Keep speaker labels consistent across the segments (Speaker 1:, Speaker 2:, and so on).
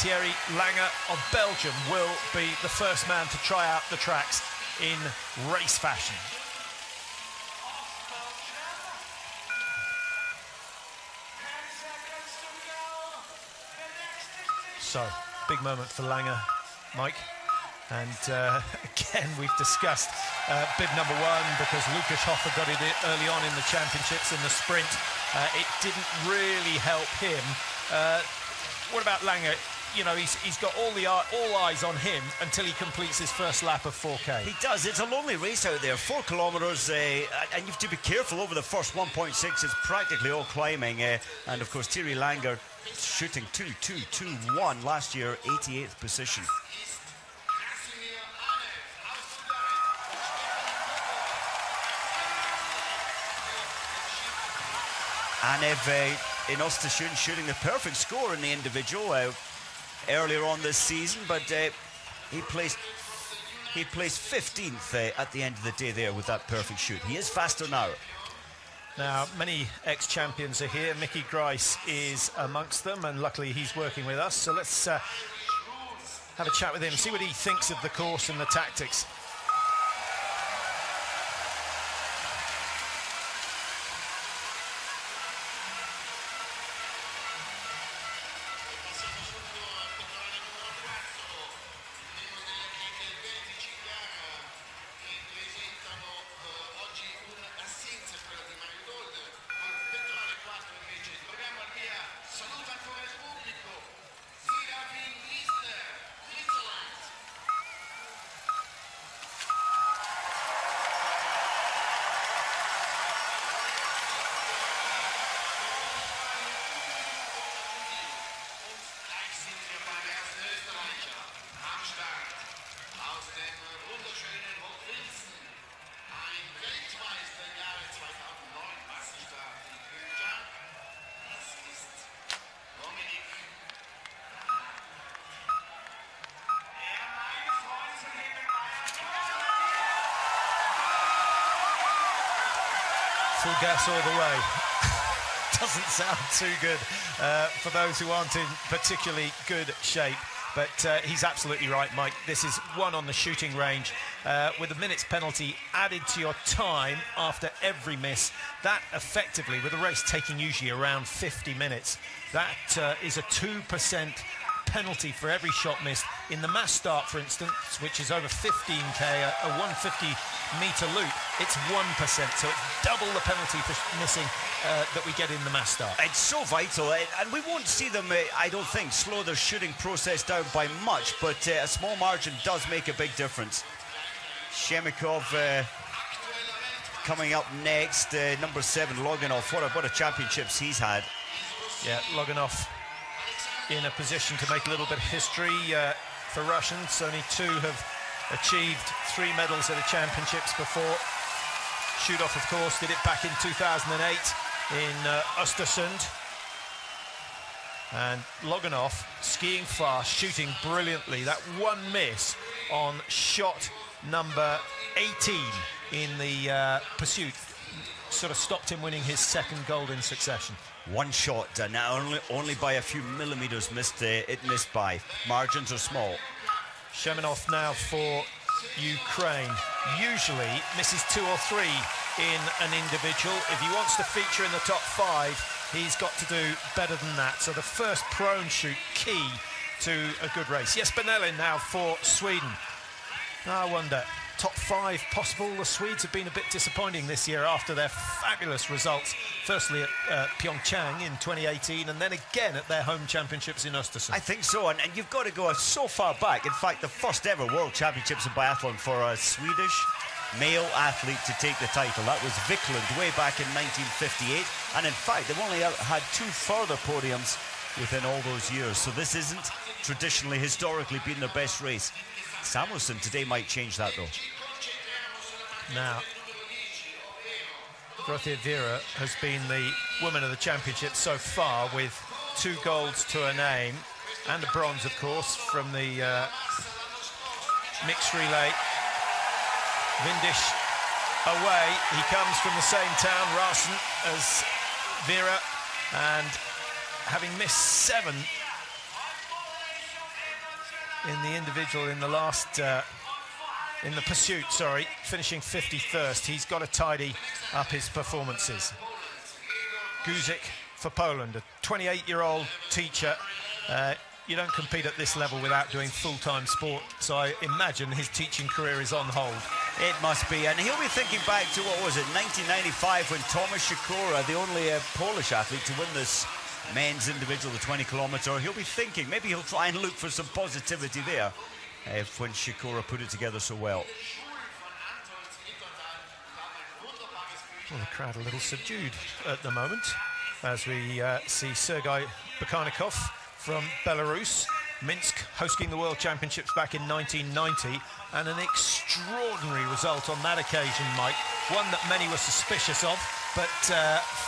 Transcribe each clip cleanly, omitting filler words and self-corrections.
Speaker 1: Thierry Lange of Belgium will be the first man to try out the tracks in race fashion. So, big moment for Lange, Mike. And again, we've discussed bib number one because Lucas Hoffer got it early on in the championships in the sprint. It didn't really help him. What about Lange? You know, he's got all eyes on him until he completes his first lap of 4K.
Speaker 2: He does. It's a lonely race out there, 4 kilometres, and you have to be careful over the first 1.6. It's practically all climbing. And of course, Thierry Lange shooting 2.221 last year, 88th position. And in Östersund shooting the perfect score in the individual earlier on this season, but he placed 15th at the end of the day there with that perfect shoot. He is faster now.
Speaker 1: Now, many ex-champions are here. Mickey Grice is amongst them, and luckily he's working with us. So let's have a chat with him, see what he thinks of the course and the tactics. Full gas all the way. Doesn't sound too good for those who aren't in particularly good shape. But he's absolutely right, Mike. This is one on the shooting range with a minute's penalty added to your time after every miss. That effectively, with the race taking usually around 50 minutes, that is a 2% penalty for every shot missed. In the mass start, for instance, which is over 15k, a 150-meter loop, it's 1%, so it's double the penalty for missing that we get in the mass start.
Speaker 2: It's so vital, and we won't see them, I don't think, slow their shooting process down by much, but a small margin does make a big difference. Shemikov coming up next, number 7, Loganov. What a championships he's had.
Speaker 1: Yeah, Loganov in a position to make a little bit of history for Russians. Only 2 have achieved 3 medals at the championships before. Shudov, of course, did it back in 2008 in Östersund. And Loganov skiing fast, shooting brilliantly. That one miss on shot number 18 in the pursuit sort of stopped him winning his 2nd gold in succession.
Speaker 2: One shot, now only by a few millimeters missed. It missed by. Margins are small.
Speaker 1: Sheminov now for Ukraine. Usually misses 2 or 3 in an individual. If he wants to feature in the top 5, he's got to do better than that. So the first prone shoot, key to a good race. Yes, Benelin now for Sweden. I wonder, top 5 possible? The Swedes have been a bit disappointing this year after their fabulous results. Firstly at Pyeongchang in 2018, and then again at their home championships in Östersund.
Speaker 2: I think so, and you've got to go so far back. In fact, the first ever World Championships in biathlon for a Swedish male athlete to take the title. That was Wiklund way back in 1958, and in fact, they've only had 2 further podiums within all those years. So this isn't traditionally, historically been their best race. Samuelson today might change that, though.
Speaker 1: Now, Dorothea Vera has been the woman of the championship so far with 2 golds to her name and a bronze, of course, from the mixed relay. Vindish away. He comes from the same town, Rasen, as Vera, and having missed 7 in the individual in the last, in the pursuit, sorry, finishing 51st. He's got to tidy up his performances. Guzik for Poland, a 28-year-old teacher. You don't compete at this level without doing full-time sport, so I imagine his teaching career is on hold.
Speaker 2: It must be, and he'll be thinking back to, what was it, 1995, when Tomasz Sikora, the only Polish athlete to win this men's individual, the 20-kilometre, he'll be thinking, maybe he'll try and look for some positivity there when Sikora put it together so well.
Speaker 1: Well, the crowd a little subdued at the moment as we see Sergei Bakharnikov from Belarus, Minsk, hosting the World Championships back in 1990, and an extraordinary result on that occasion, Mike. One that many were suspicious of, but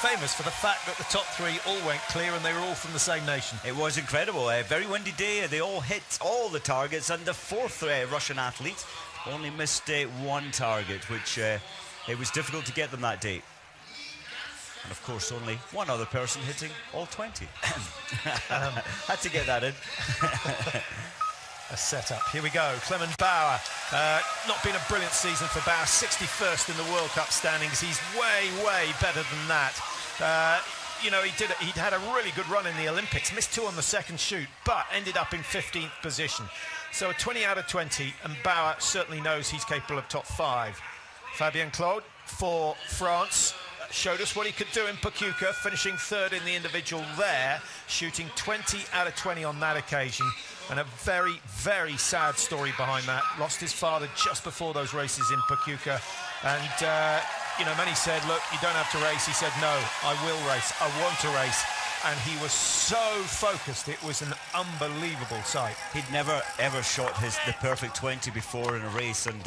Speaker 1: famous for the fact that the top three all went clear and they were all from the same nation.
Speaker 2: It was incredible. A very windy day. They all hit all the targets, and the fourth Russian athlete only missed one target, which it was difficult to get them that day. And of course, only one other person hitting all 20. Had to get that in.
Speaker 1: A setup. Here we go. Clement Bauer. Not been a brilliant season for Bauer. 61st in the World Cup standings. He's way, way better than that. You know, he'd had a really good run in the Olympics. Missed 2 on the second shoot, but ended up in 15th position. So a 20 out of 20, and Bauer certainly knows he's capable of top 5. Fabien Claude for France. Showed us what he could do in Pachuca, finishing 3rd in the individual there, shooting 20 out of 20 on that occasion. And a very, very sad story behind that. Lost his father just before those races in Pachuca. And, you know, many said, look, you don't have to race. He said, no, I will race. I want to race. And he was so focused. It was an unbelievable sight.
Speaker 2: He'd never, ever shot the perfect 20 before in a race. And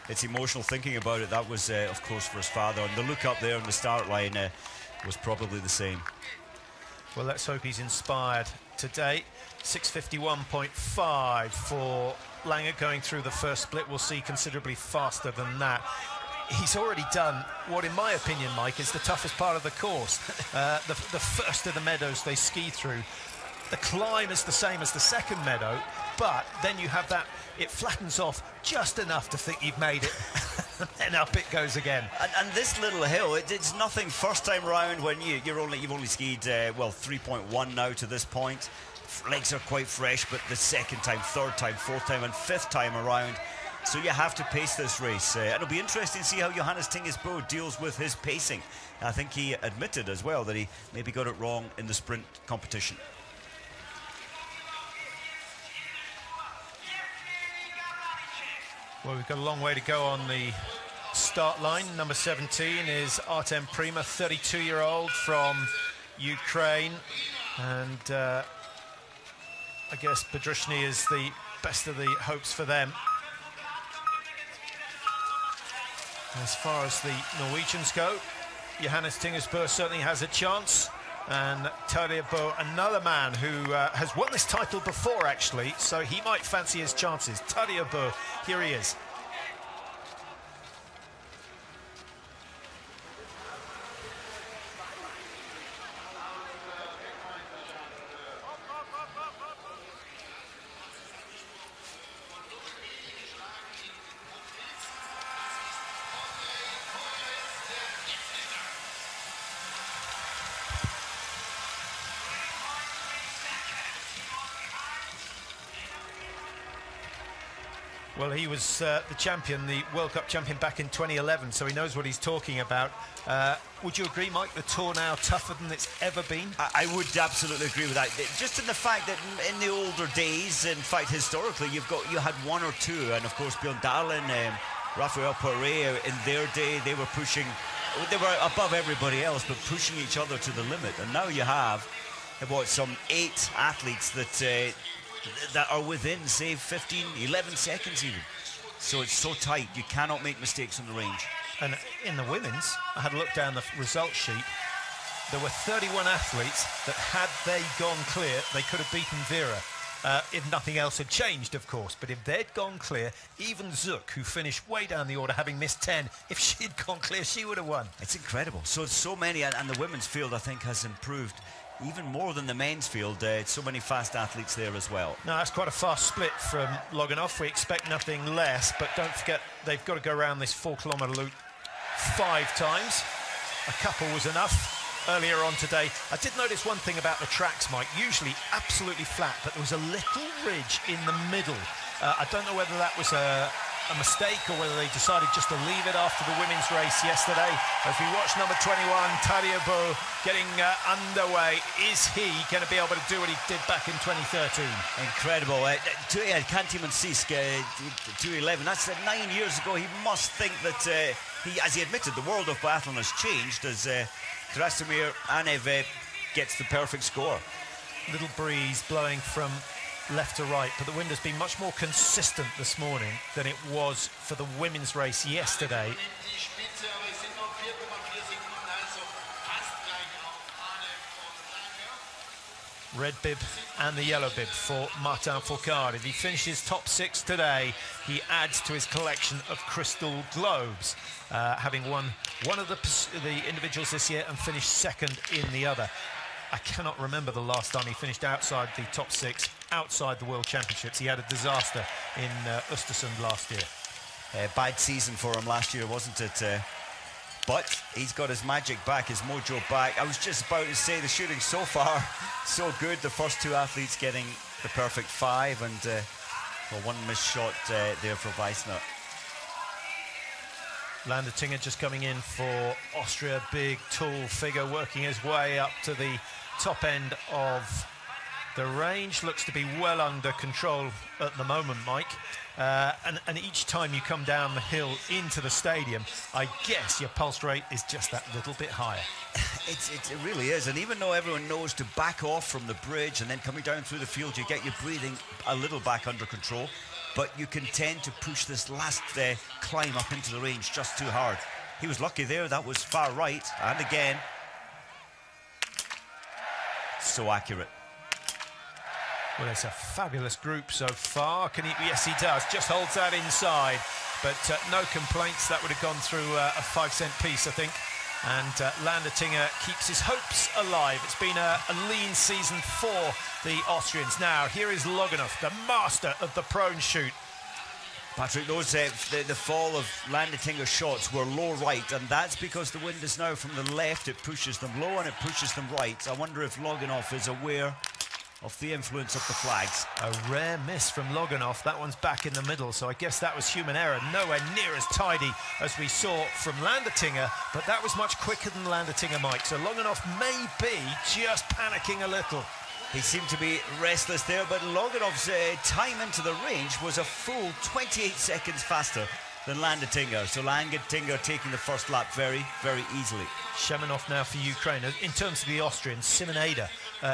Speaker 2: it's emotional thinking about it. That was, of course, for his father. And the look up there on the start line was probably the same.
Speaker 1: Well, let's hope he's inspired today. 6:51.5 for Langer going through the first split. We'll see considerably faster than that. He's already done what, in my opinion, Mike, is the toughest part of the course. The first of the meadows they ski through. The climb is the same as the second meadow, but then you have that, it flattens off just enough to think you've made it, and up it goes again.
Speaker 2: And this little hill, it's nothing first time round when you've only skied, well, 3.1 now to this point. Legs are quite fresh, but the second time, third time, fourth time, and fifth time around, so you have to pace this race. And it'll be interesting to see how Johannes Tingesbo deals with his pacing. I think he admitted as well that he maybe got it wrong in the sprint competition.
Speaker 1: Well, we've got a long way to go on the start line. Number 17 is Artem Prima, 32-year-old from Ukraine. And I guess Bedrushny is the best of the hopes for them. As far as the Norwegians go, Johannes Tingesbo certainly has a chance. And Tarjei Bo, another man who has won this title before, actually, so he might fancy his chances. Tarjei Bo, here he is. Well, he was the champion, the World Cup champion back in 2011, so he knows what he's talking about. Would you agree, Mike, the tour now tougher than it's ever been?
Speaker 2: I would absolutely agree with that. Just in the fact that in the older days, in fact, historically, you had one or two, and of course, Björn Dahlen, Raphael Poiré, in their day, they were above everybody else, but pushing each other to the limit. And now you have, some 8 athletes that are within, say, 15, 11 seconds even. So it's so tight, you cannot make mistakes on the range.
Speaker 1: And in the women's, I had a look down the result sheet. There were 31 athletes that, had they gone clear, they could have beaten Vera. If nothing else had changed, of course. But if they'd gone clear, even Zook, who finished way down the order, having missed 10, if she'd gone clear, she would have won.
Speaker 2: It's incredible. So many, and the women's field, I think, has improved even more than the men's field. So many fast athletes there as well.
Speaker 1: No, that's quite a fast split from Loganov. We expect nothing less, but don't forget they've got to go around this 4-kilometre loop 5 times. A couple was enough earlier on today. I did notice one thing about the tracks, Mike. Usually absolutely flat, but there was a little ridge in the middle. I don't know whether that was a mistake or whether they decided just to leave it after the women's race yesterday. As we watch number 21, Tadej Bo, getting underway. Is he going to be able to do what he did back in 2013?
Speaker 2: Incredible. Cantimon Sisk, 2:11. That's 9 years ago. He must think that, as he admitted, the world of biathlon has changed as Krasimir Anev gets the perfect score.
Speaker 1: Little breeze blowing from left to right, but the wind has been much more consistent this morning than it was for the women's race yesterday. Red bib and the yellow bib for Martin Fourcade. If he finishes top 6 today, he adds to his collection of crystal globes, having won one of the individuals this year and finished second in the other. I cannot remember the last time he finished outside the top 6, outside the World Championships. He had a disaster in Östersund last year.
Speaker 2: Bad season for him last year, wasn't it? But he's got his magic back, his mojo back. I was just about to say the shooting so far, so good. The first 2 athletes getting the perfect 5 and well, one missed shot there for Weissner.
Speaker 1: Landertinger just coming in for Austria, big, tall figure, working his way up to the top end of the range. Looks to be well under control at the moment, Mike. And each time you come down the hill into the stadium, I guess your pulse rate is just that little bit higher.
Speaker 2: It really is. And even though everyone knows to back off from the bridge and then coming down through the field, you get your breathing a little back under control. But you can tend to push this last climb up into the range just too hard. He was lucky there. That was far right. And again, so accurate.
Speaker 1: Well, it's a fabulous group so far. Can he? Yes, he does. Just holds that inside. But no complaints. That would have gone through a 5-cent piece, I think. And Landertinger keeps his hopes alive. It's been a lean season for the Austrians. Now, here is Loganov, the master of the prone shoot.
Speaker 2: Patrick, those the fall of Landertinger's shots were low right, and that's because the wind is now from the left. It pushes them low and it pushes them right. I wonder if Loganov is aware of the influence of the flags.
Speaker 1: A rare miss from Loganov. That one's back in the middle, so I guess that was human error. Nowhere near as tidy as we saw from Landertinger, but that was much quicker than Landertinger, Mike. So Loganov may be just panicking a little.
Speaker 2: He seemed to be restless there, but Loganov's time into the range was a full 28 seconds faster than Landertinger. So Landertinger taking the first lap very, very easily.
Speaker 1: Shemanov now for Ukraine. In terms of the Austrians, Simoneda,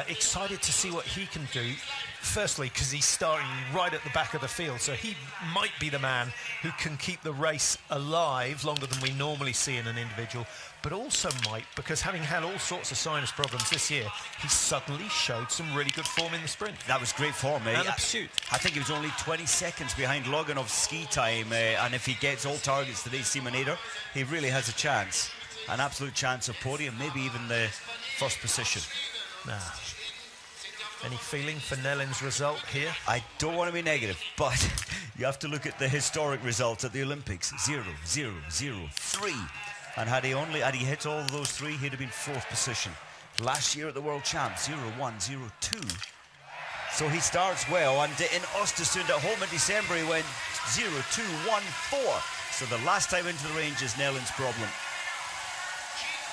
Speaker 1: excited to see what he can do. Firstly, because he's starting right at the back of the field, so he might be the man who can keep the race alive longer than we normally see in an individual. But also, Mike, because having had all sorts of sinus problems this year, he suddenly showed some really good form in the sprint.
Speaker 2: That was great form, eh?
Speaker 1: And the pursuit.
Speaker 2: I think he was only 20 seconds behind Loganov's ski time, and if he gets all targets today, Simoneda, he really has a chance. An absolute chance of podium, maybe even the first position.
Speaker 1: Nah. Any feeling for Nellin's result here?
Speaker 2: I don't want to be negative, but you have to look at the historic results at the Olympics. 0, 0, 0, 3. And had he hit all of those 3, he'd have been 4th position. Last year at the World Champs, 0, 1, 0, 2. So he starts well, and in Östersund at home in December, he went 0, 2, 1, 4. So the last time into the range is Nellin's problem.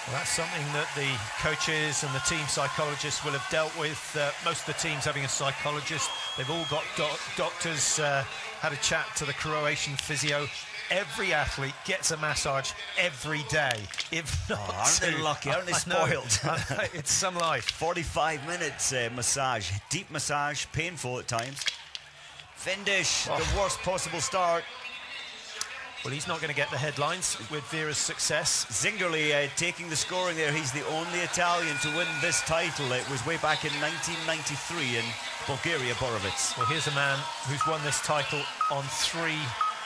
Speaker 1: Well, that's something that the coaches and the team psychologists will have dealt with. Most of the teams having a psychologist. They've all got doctors. Had a chat to the Croatian physio. Every athlete gets a massage every day. If not,
Speaker 2: aren't they lucky? Aren't they spoiled?
Speaker 1: It's some life.
Speaker 2: 45 minutes massage, deep massage, painful at times. Vindish, the worst possible start.
Speaker 1: Well, he's not going to get the headlines with Vera's success.
Speaker 2: Zingerli taking the scoring there. He's the only Italian to win this title. It was way back in 1993 in Bulgaria, Borovic.
Speaker 1: Well, here's a man who's won this title on 3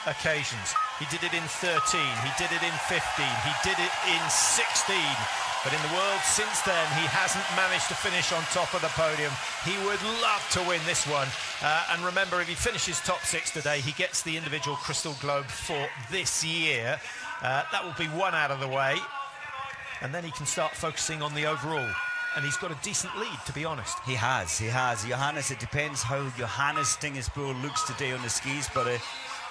Speaker 1: occasions. He did it in 13. He did it in 15. He did it in 16. But in the world since then, he hasn't managed to finish on top of the podium. He would love to win this one. And remember, if he finishes top 6 today, he gets the individual Crystal Globe for this year. That will be one out of the way. And then he can start focusing on the overall. And he's got a decent lead, to be honest.
Speaker 2: He has. Johannes, it depends how Johannes Stingesboer looks today on the skis, but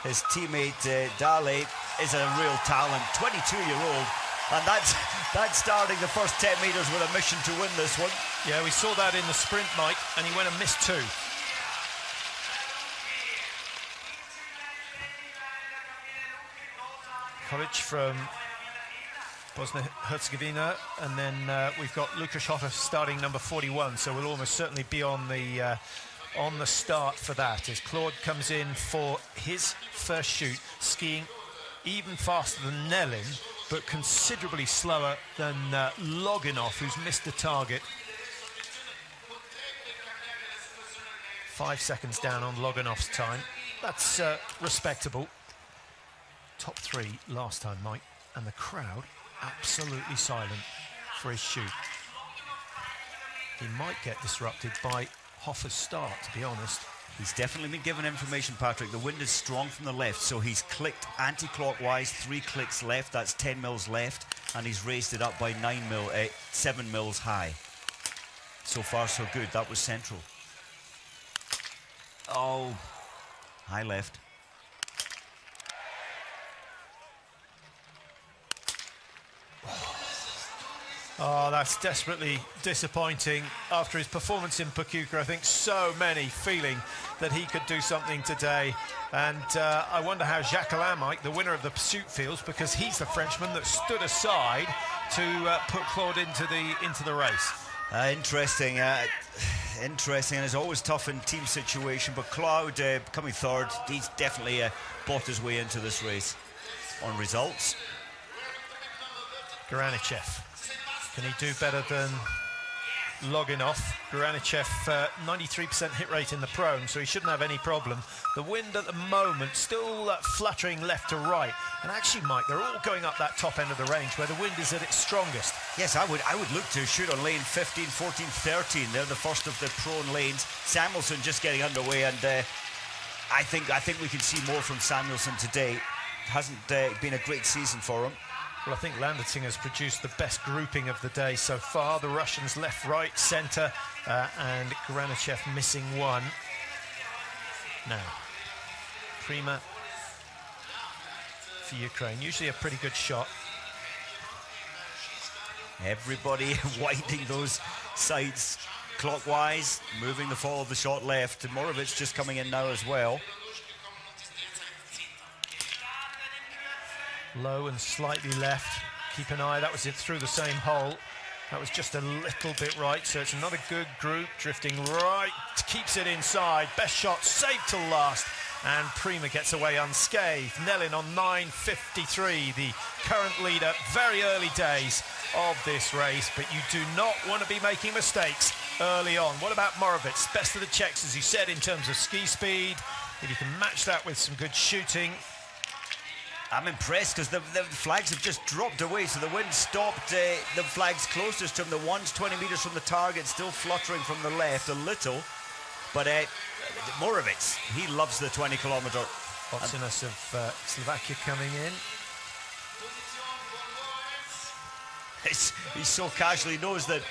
Speaker 2: his teammate Dale is a real talent, 22-year-old, and that's starting the first 10 metres with a mission to win this one.
Speaker 1: Yeah, we saw that in the sprint, Mike, and he went and missed 2. College from Bosnia-Herzegovina, and then we've got Lukas Hotter starting number 41, so we'll almost certainly be on the start for that as Claude comes in for his first shoot, skiing even faster than Nellin, but considerably slower than Loginov, who's missed the target. 5 seconds down on Loginov's time. That's respectable. Top 3 last time, Mike, and the crowd absolutely silent for his shoot. He might get disrupted by Hoffer's start, to be honest.
Speaker 2: He's definitely been given information, Patrick. The wind is strong from the left, so he's clicked anti-clockwise, 3 clicks left, that's 10 mils left, and he's raised it up by 7 mils high. So far, so good. That was central. Oh, high left.
Speaker 1: Oh, that's desperately disappointing after his performance in Pachuca. I think so many feeling that he could do something today. And I wonder how Jacquelin, Mike, the winner of the pursuit, feels, because he's the Frenchman that stood aside to put Claude into the race.
Speaker 2: Interesting, and it's always tough in team situation, but Claude coming third, he's definitely bought his way into this race. On results,
Speaker 1: Granichev. Can he do better than Loginov? Granichev, 93% hit rate in the prone, so he shouldn't have any problem. The wind at the moment still fluttering left to right. And actually, Mike, they're all going up that top end of the range where the wind is at its strongest.
Speaker 2: Yes, I would look to shoot on lane 15, 14, 13. They're the first of the prone lanes. Samuelsson just getting underway, and I think we can see more from Samuelsson today. It hasn't been a great season for him.
Speaker 1: Well, I think Landetsing has produced the best grouping of the day so far. The Russians left, right, centre, and Granichev missing 1. Now, Prima for Ukraine. Usually a pretty good shot.
Speaker 2: Everybody winding those sides clockwise, moving the fall of the shot left. And Morovitz just coming in now as well.
Speaker 1: Low and slightly left. Keep an eye, that was it through the same hole. That was just a little bit right, so it's another good group. Drifting right, keeps it inside. Best shot, saved till last. And Prima gets away unscathed. Nellin on 9.53, the current leader. Very early days of this race, but you do not want to be making mistakes early on. What about Morovitz? Best of the Czechs, as you said, in terms of ski speed. If you can match that with some good shooting.
Speaker 2: I'm impressed because the flags have just dropped away, so the wind stopped the flags closest to him. The ones 20 metres from the target, still fluttering from the left a little. But Morovitz, he loves the 20-kilometre.
Speaker 1: Otsinas of Slovakia coming in.
Speaker 2: He so casually knows that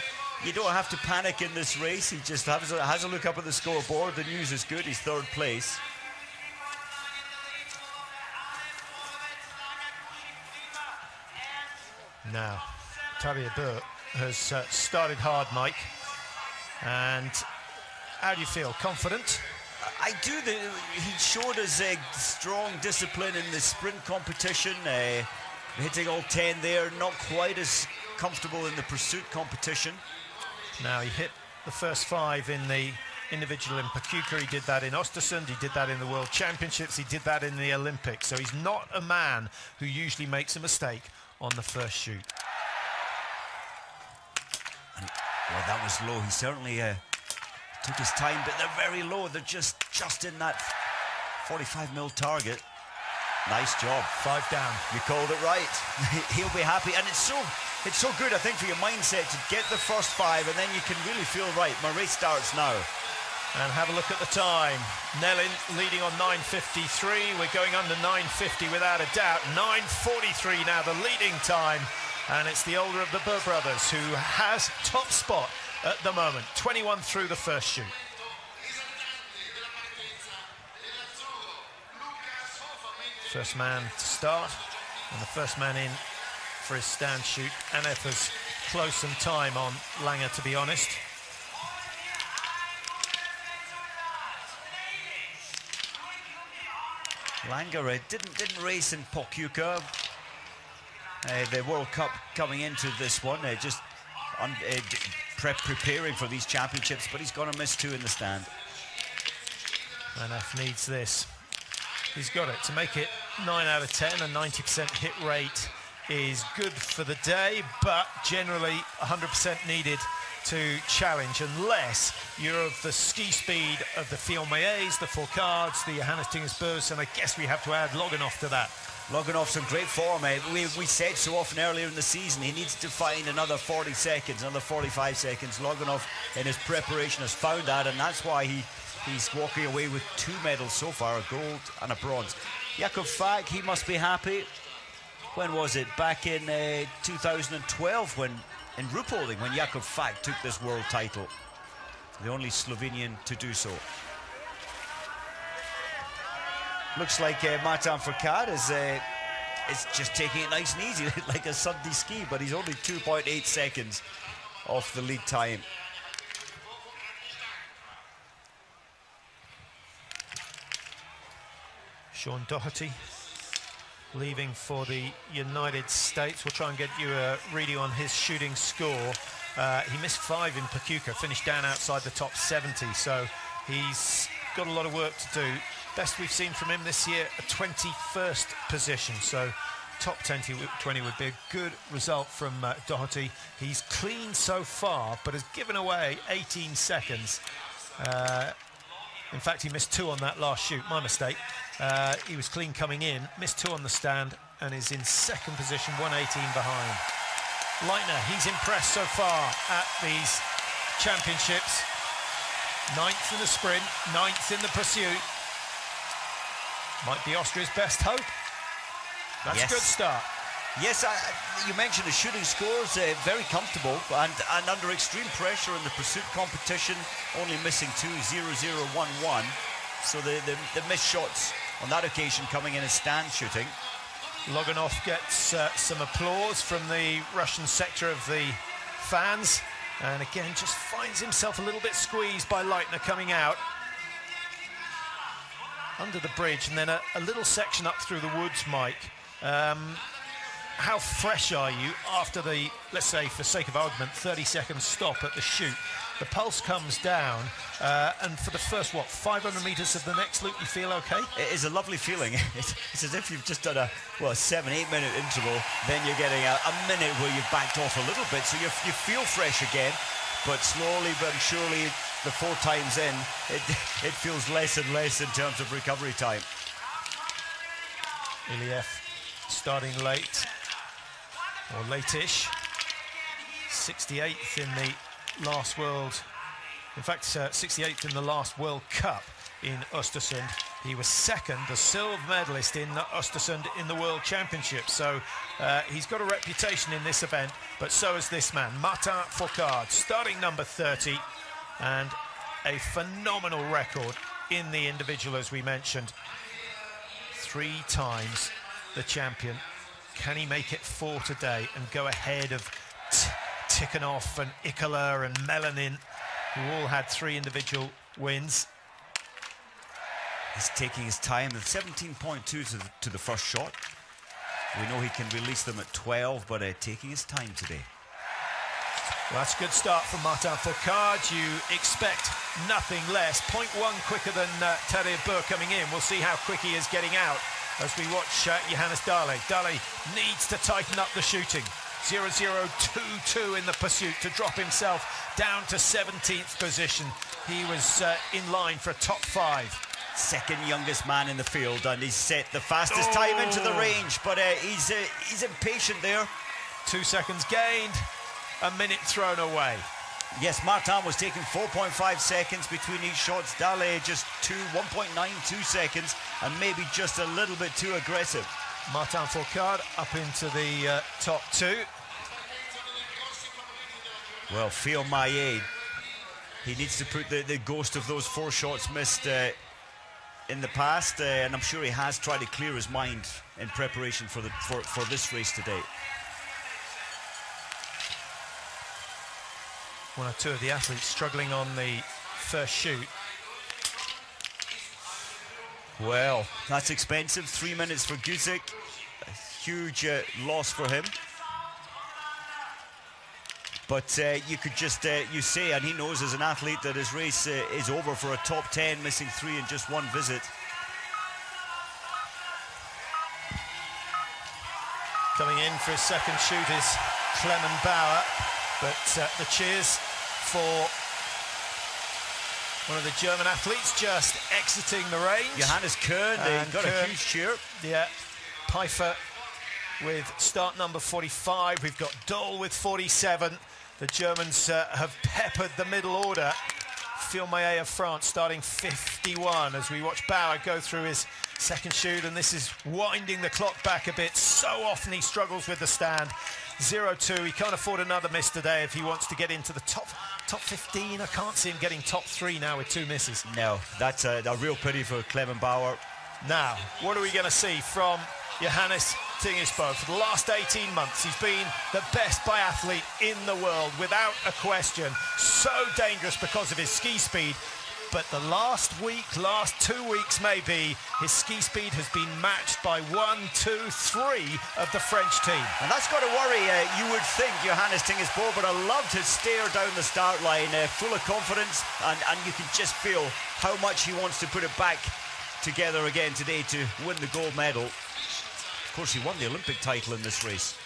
Speaker 2: you don't have to panic in this race. He just has a look up at the scoreboard. The news is good. He's 3rd place.
Speaker 1: Now, Tavia Burr has started hard, Mike. And how do you feel? Confident?
Speaker 2: I do. He showed us a strong discipline in the sprint competition, hitting all 10 there. Not quite as comfortable in the pursuit competition.
Speaker 1: Now, he hit the first 5 in the individual in Pachuca. He did that in Östersund. He did that in the World Championships. He did that in the Olympics. So he's not a man who usually makes a mistake on the first shoot.
Speaker 2: Well, that was low. He certainly took his time, but they're very low. They're just in that 45 mil target. Nice job.
Speaker 1: 5 down.
Speaker 2: You called it right. He'll be happy, and it's so good, I think, for your mindset to get the first 5, and then you can really feel right. My race starts now.
Speaker 1: And have a look at the time. Nellin leading on 9:53. We're going under 9:50 without a doubt. 9:43 now, the leading time. And it's the older of the Burr brothers who has top spot at the moment. 21 through the first shoot. First man to start, and the first man in for his stand shoot. Anetha's close in time on Langer, to be honest.
Speaker 2: Langer didn't race in Pokljuka. The World Cup coming into this one, just preparing for these championships, but he's going to miss 2 in the stand.
Speaker 1: Aneth needs this. He's got it to make it 9 out of 10. A 90% hit rate is good for the day, but generally 100% needed to challenge, unless you're of the ski speed of the Fiolmayes, the Fourcards, the Johannes Tingersbeurs, and I guess we have to add Loganov to that.
Speaker 2: Loganov's in great form. We said so often earlier in the season he needs to find another 40 seconds, another 45 seconds. Loganov in his preparation has found that, and that's why he's walking away with 2 medals so far, a gold and a bronze. Jakob Fag, he must be happy. When was it? Back in 2012 in Ruhpolding, when Jakob Fag took this world title. The only Slovenian to do so. Looks like Martin Fourcade is just taking it nice and easy, like a Sunday ski, but he's only 2.8 seconds off the lead time.
Speaker 1: Sean Doherty leaving for the United States. We'll try and get you a reading on his shooting score. He missed 5 in Pokljuka, finished down outside the top 70, so he's got a lot of work to do. Best we've seen from him this year, a 21st position, so top 20 would be a good result from Doherty. He's clean so far, but has given away 18 seconds. In fact, he missed 2 on that last shoot, my mistake. He was clean coming in, missed 2 on the stand, and is in second position, 118 behind. Leitner, he's impressed so far at these championships. 9th in the sprint, 9th in the pursuit. Might be Austria's best hope. That's
Speaker 2: yes.
Speaker 1: A good start.
Speaker 2: Yes, you mentioned the shooting scores, very comfortable, and under extreme pressure in the pursuit competition, only missing 2, 0, 0, 1, 1. So the missed shots on that occasion coming in as stand shooting.
Speaker 1: Loganov gets some applause from the Russian sector of the fans, and again just finds himself a little bit squeezed by Leitner coming out under the bridge, and then a little section up through the woods, Mike. How fresh are you after the, let's say for sake of argument, 30-second stop at the shoot? The pulse comes down, and for the first, 500 metres of the next loop, you feel okay?
Speaker 2: It is a lovely feeling. It's as if you've just done a 7-8 minute interval, then you're getting a minute where you've backed off a little bit, so you feel fresh again, but slowly but surely, the 4 times in, it feels less and less in terms of recovery time.
Speaker 1: Iliev starting late, or late-ish. 68th in the last world, in fact 68th in the last World Cup in Östersund. He was second, the silver medalist in Östersund in the World Championship, so he's got a reputation in this event, but so is this man, Martin Fourcade, starting number 30, and a phenomenal record in the individual, as we mentioned. 3 times the champion. Can he make it 4 today and go ahead of Tikhonov and Ikola and Melanin, who all had 3 individual wins?
Speaker 2: He's taking his time at 17.2 to the first shot. We know he can release them at 12, but taking his time today.
Speaker 1: Well, that's a good start from Martin Fourcade. You expect nothing less. 0.1 quicker than Tadej Burr coming in. We'll see how quick he is getting out as we watch Johannes Dahle. Dahle needs to tighten up the shooting. 0-0-2-2 in the pursuit to drop himself down to 17th position. He was in line for a top 5.
Speaker 2: second youngest man in the field, and he's set the fastest time into the range, but he's impatient there.
Speaker 1: 2 seconds gained, a minute thrown away.
Speaker 2: Yes, Martin was taking 4.5 seconds between each shots. Dale just 1.92 seconds, and maybe just a little bit too aggressive.
Speaker 1: Martin Fourcade up into the top 2.
Speaker 2: Well, Phil Maillet, he needs to put the ghost of those 4 shots missed in the past, and I'm sure he has tried to clear his mind in preparation for this race today.
Speaker 1: 1 or 2 of the athletes struggling on the first shoot.
Speaker 2: Well, that's expensive. 3 minutes for Guzik. A huge loss for him. But you could just, you say, and he knows as an athlete that his race is over for a top 10, missing 3 in just 1 visit.
Speaker 1: Coming in for his second shoot is Clement Bauer, but the cheers for one of the German athletes just exiting the range.
Speaker 2: Johannes Kern, they got a huge cheer.
Speaker 1: Yeah, Pfeiffer with start number 45. We've got Dole with 47. The Germans have peppered the middle order. Phil Maillet of France starting 51 as we watch Bauer go through his second shoot, and this is winding the clock back a bit. So often he struggles with the stand. 0-2, he can't afford another miss today if he wants to get into the top 15. I can't see him getting top 3 now with 2 misses.
Speaker 2: No, that's a real pity for Clement Bauer.
Speaker 1: Now, what are we going to see from Johannes Tingesbo? For the last 18 months, he's been the best biathlete in the world, without a question. So dangerous because of his ski speed. But the last 2 weeks maybe, his ski speed has been matched by 1, 2, 3 of the French team.
Speaker 2: And that's got to worry, you would think, Johannes Tingesbo, but I loved his stare down the start line, full of confidence, and you can just feel how much he wants to put it back together again today to win the gold medal. Of course, he won the Olympic title in this race.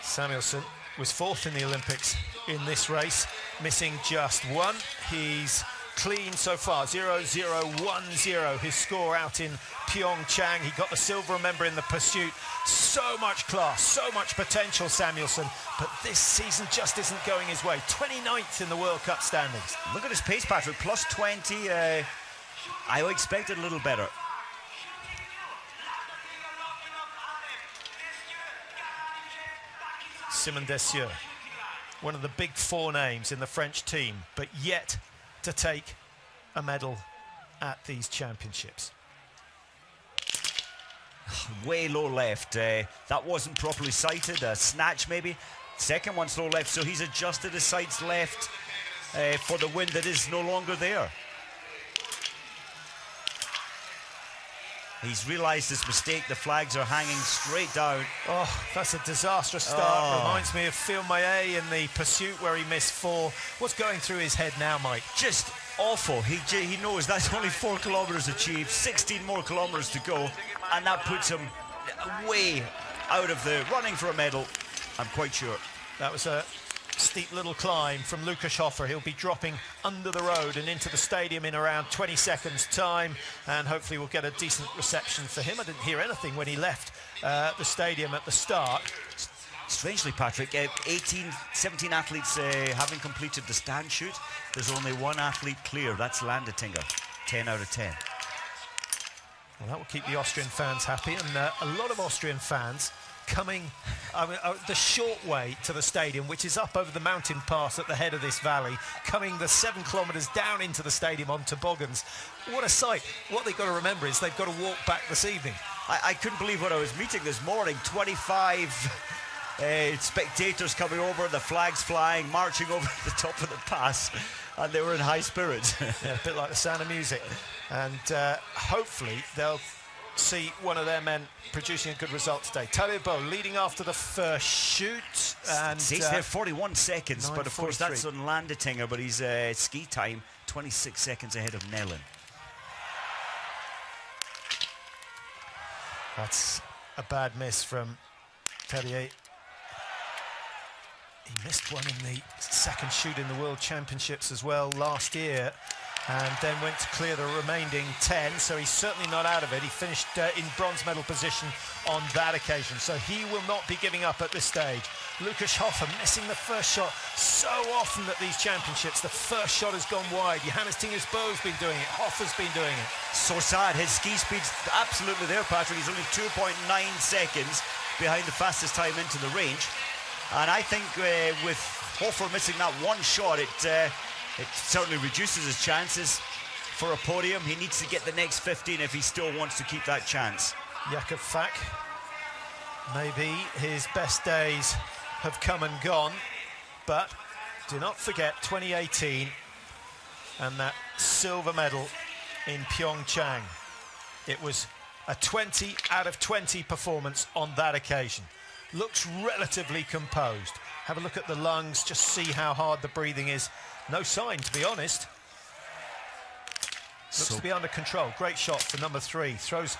Speaker 1: Samuelsson was 4th in the Olympics in this race, missing just 1. He's clean so far, 0-0-1-0, his score out in Pyeongchang. He got the silver, remember, in the pursuit. So much class, so much potential, Samuelsson, but this season just isn't going his way. 29th in the World Cup standings.
Speaker 2: Look at his pace, Patrick, plus 20. I expected a little better.
Speaker 1: Simon Dessieux, one of the big 4 names in the French team, but yet to take a medal at these championships.
Speaker 2: Way low left. That wasn't properly sighted. A snatch maybe. Second one's low left, so he's adjusted his sights left for the wind that is no longer there. He's realised his mistake. The flags are hanging straight down.
Speaker 1: Oh, that's a disastrous start. Reminds me of Phil Maillet in the pursuit where he missed 4. What's going through his head now, Mike?
Speaker 2: Just awful. He knows that's only 4 kilometres achieved, 16 more kilometres to go, and that puts him way out of the running for a medal, I'm quite sure.
Speaker 1: That was a steep little climb from Lukas Hofer. He'll be dropping under the road and into the stadium in around 20 seconds time, and hopefully we'll get a decent reception for him. I didn't hear anything when he left the stadium at the start.
Speaker 2: Strangely, Patrick, 17 athletes having completed the stand shoot. There's only 1 athlete clear. That's Landetinger, 10 out of 10.
Speaker 1: Well, that will keep the Austrian fans happy, and a lot of Austrian fans coming the short way to the stadium, which is up over the mountain pass at the head of this valley, coming the 7 kilometres down into the stadium on toboggans. What a sight. What they've got to remember is they've got to walk back this evening.
Speaker 2: I couldn't believe what I was meeting this morning. 25 spectators coming over, the flags flying, marching over the top of the pass, and they were in high spirits.
Speaker 1: Yeah, a bit like the sound of music. And hopefully they'll see one of their men producing a good result today. Talibo leading after the first shoot. And
Speaker 2: he's there 41 seconds, but of course that's on Landetinger, but he's ski time 26 seconds ahead of Nellin.
Speaker 1: That's a bad miss from Perrier. He missed one in the second shoot in the World Championships as well last year. and then went to clear the remaining 10, so he's certainly not out of it. He finished in bronze medal position on that occasion, so he will not be giving up at this stage. Lukas Hofer missing the first shot so often at these championships. The first shot has gone wide. Johannes Tingersbo's been doing it. Hofer's been doing it.
Speaker 2: So sad. His ski speed's absolutely there, Patrick. He's only 2.9 seconds behind the fastest time into the range. And I think with Hofer missing that one shot, it certainly reduces his chances for a podium. He needs to get the next 15 if he still wants to keep that chance.
Speaker 1: Jakob Fack, maybe his best days have come and gone, but do not forget 2018 and that silver medal in Pyeongchang. It was a 20 out of 20 performance on that occasion. Looks relatively composed. Have a look at the lungs, just see how hard the breathing is. No sign, to be honest. Looks to be under control. Great shot for number 3. Throws,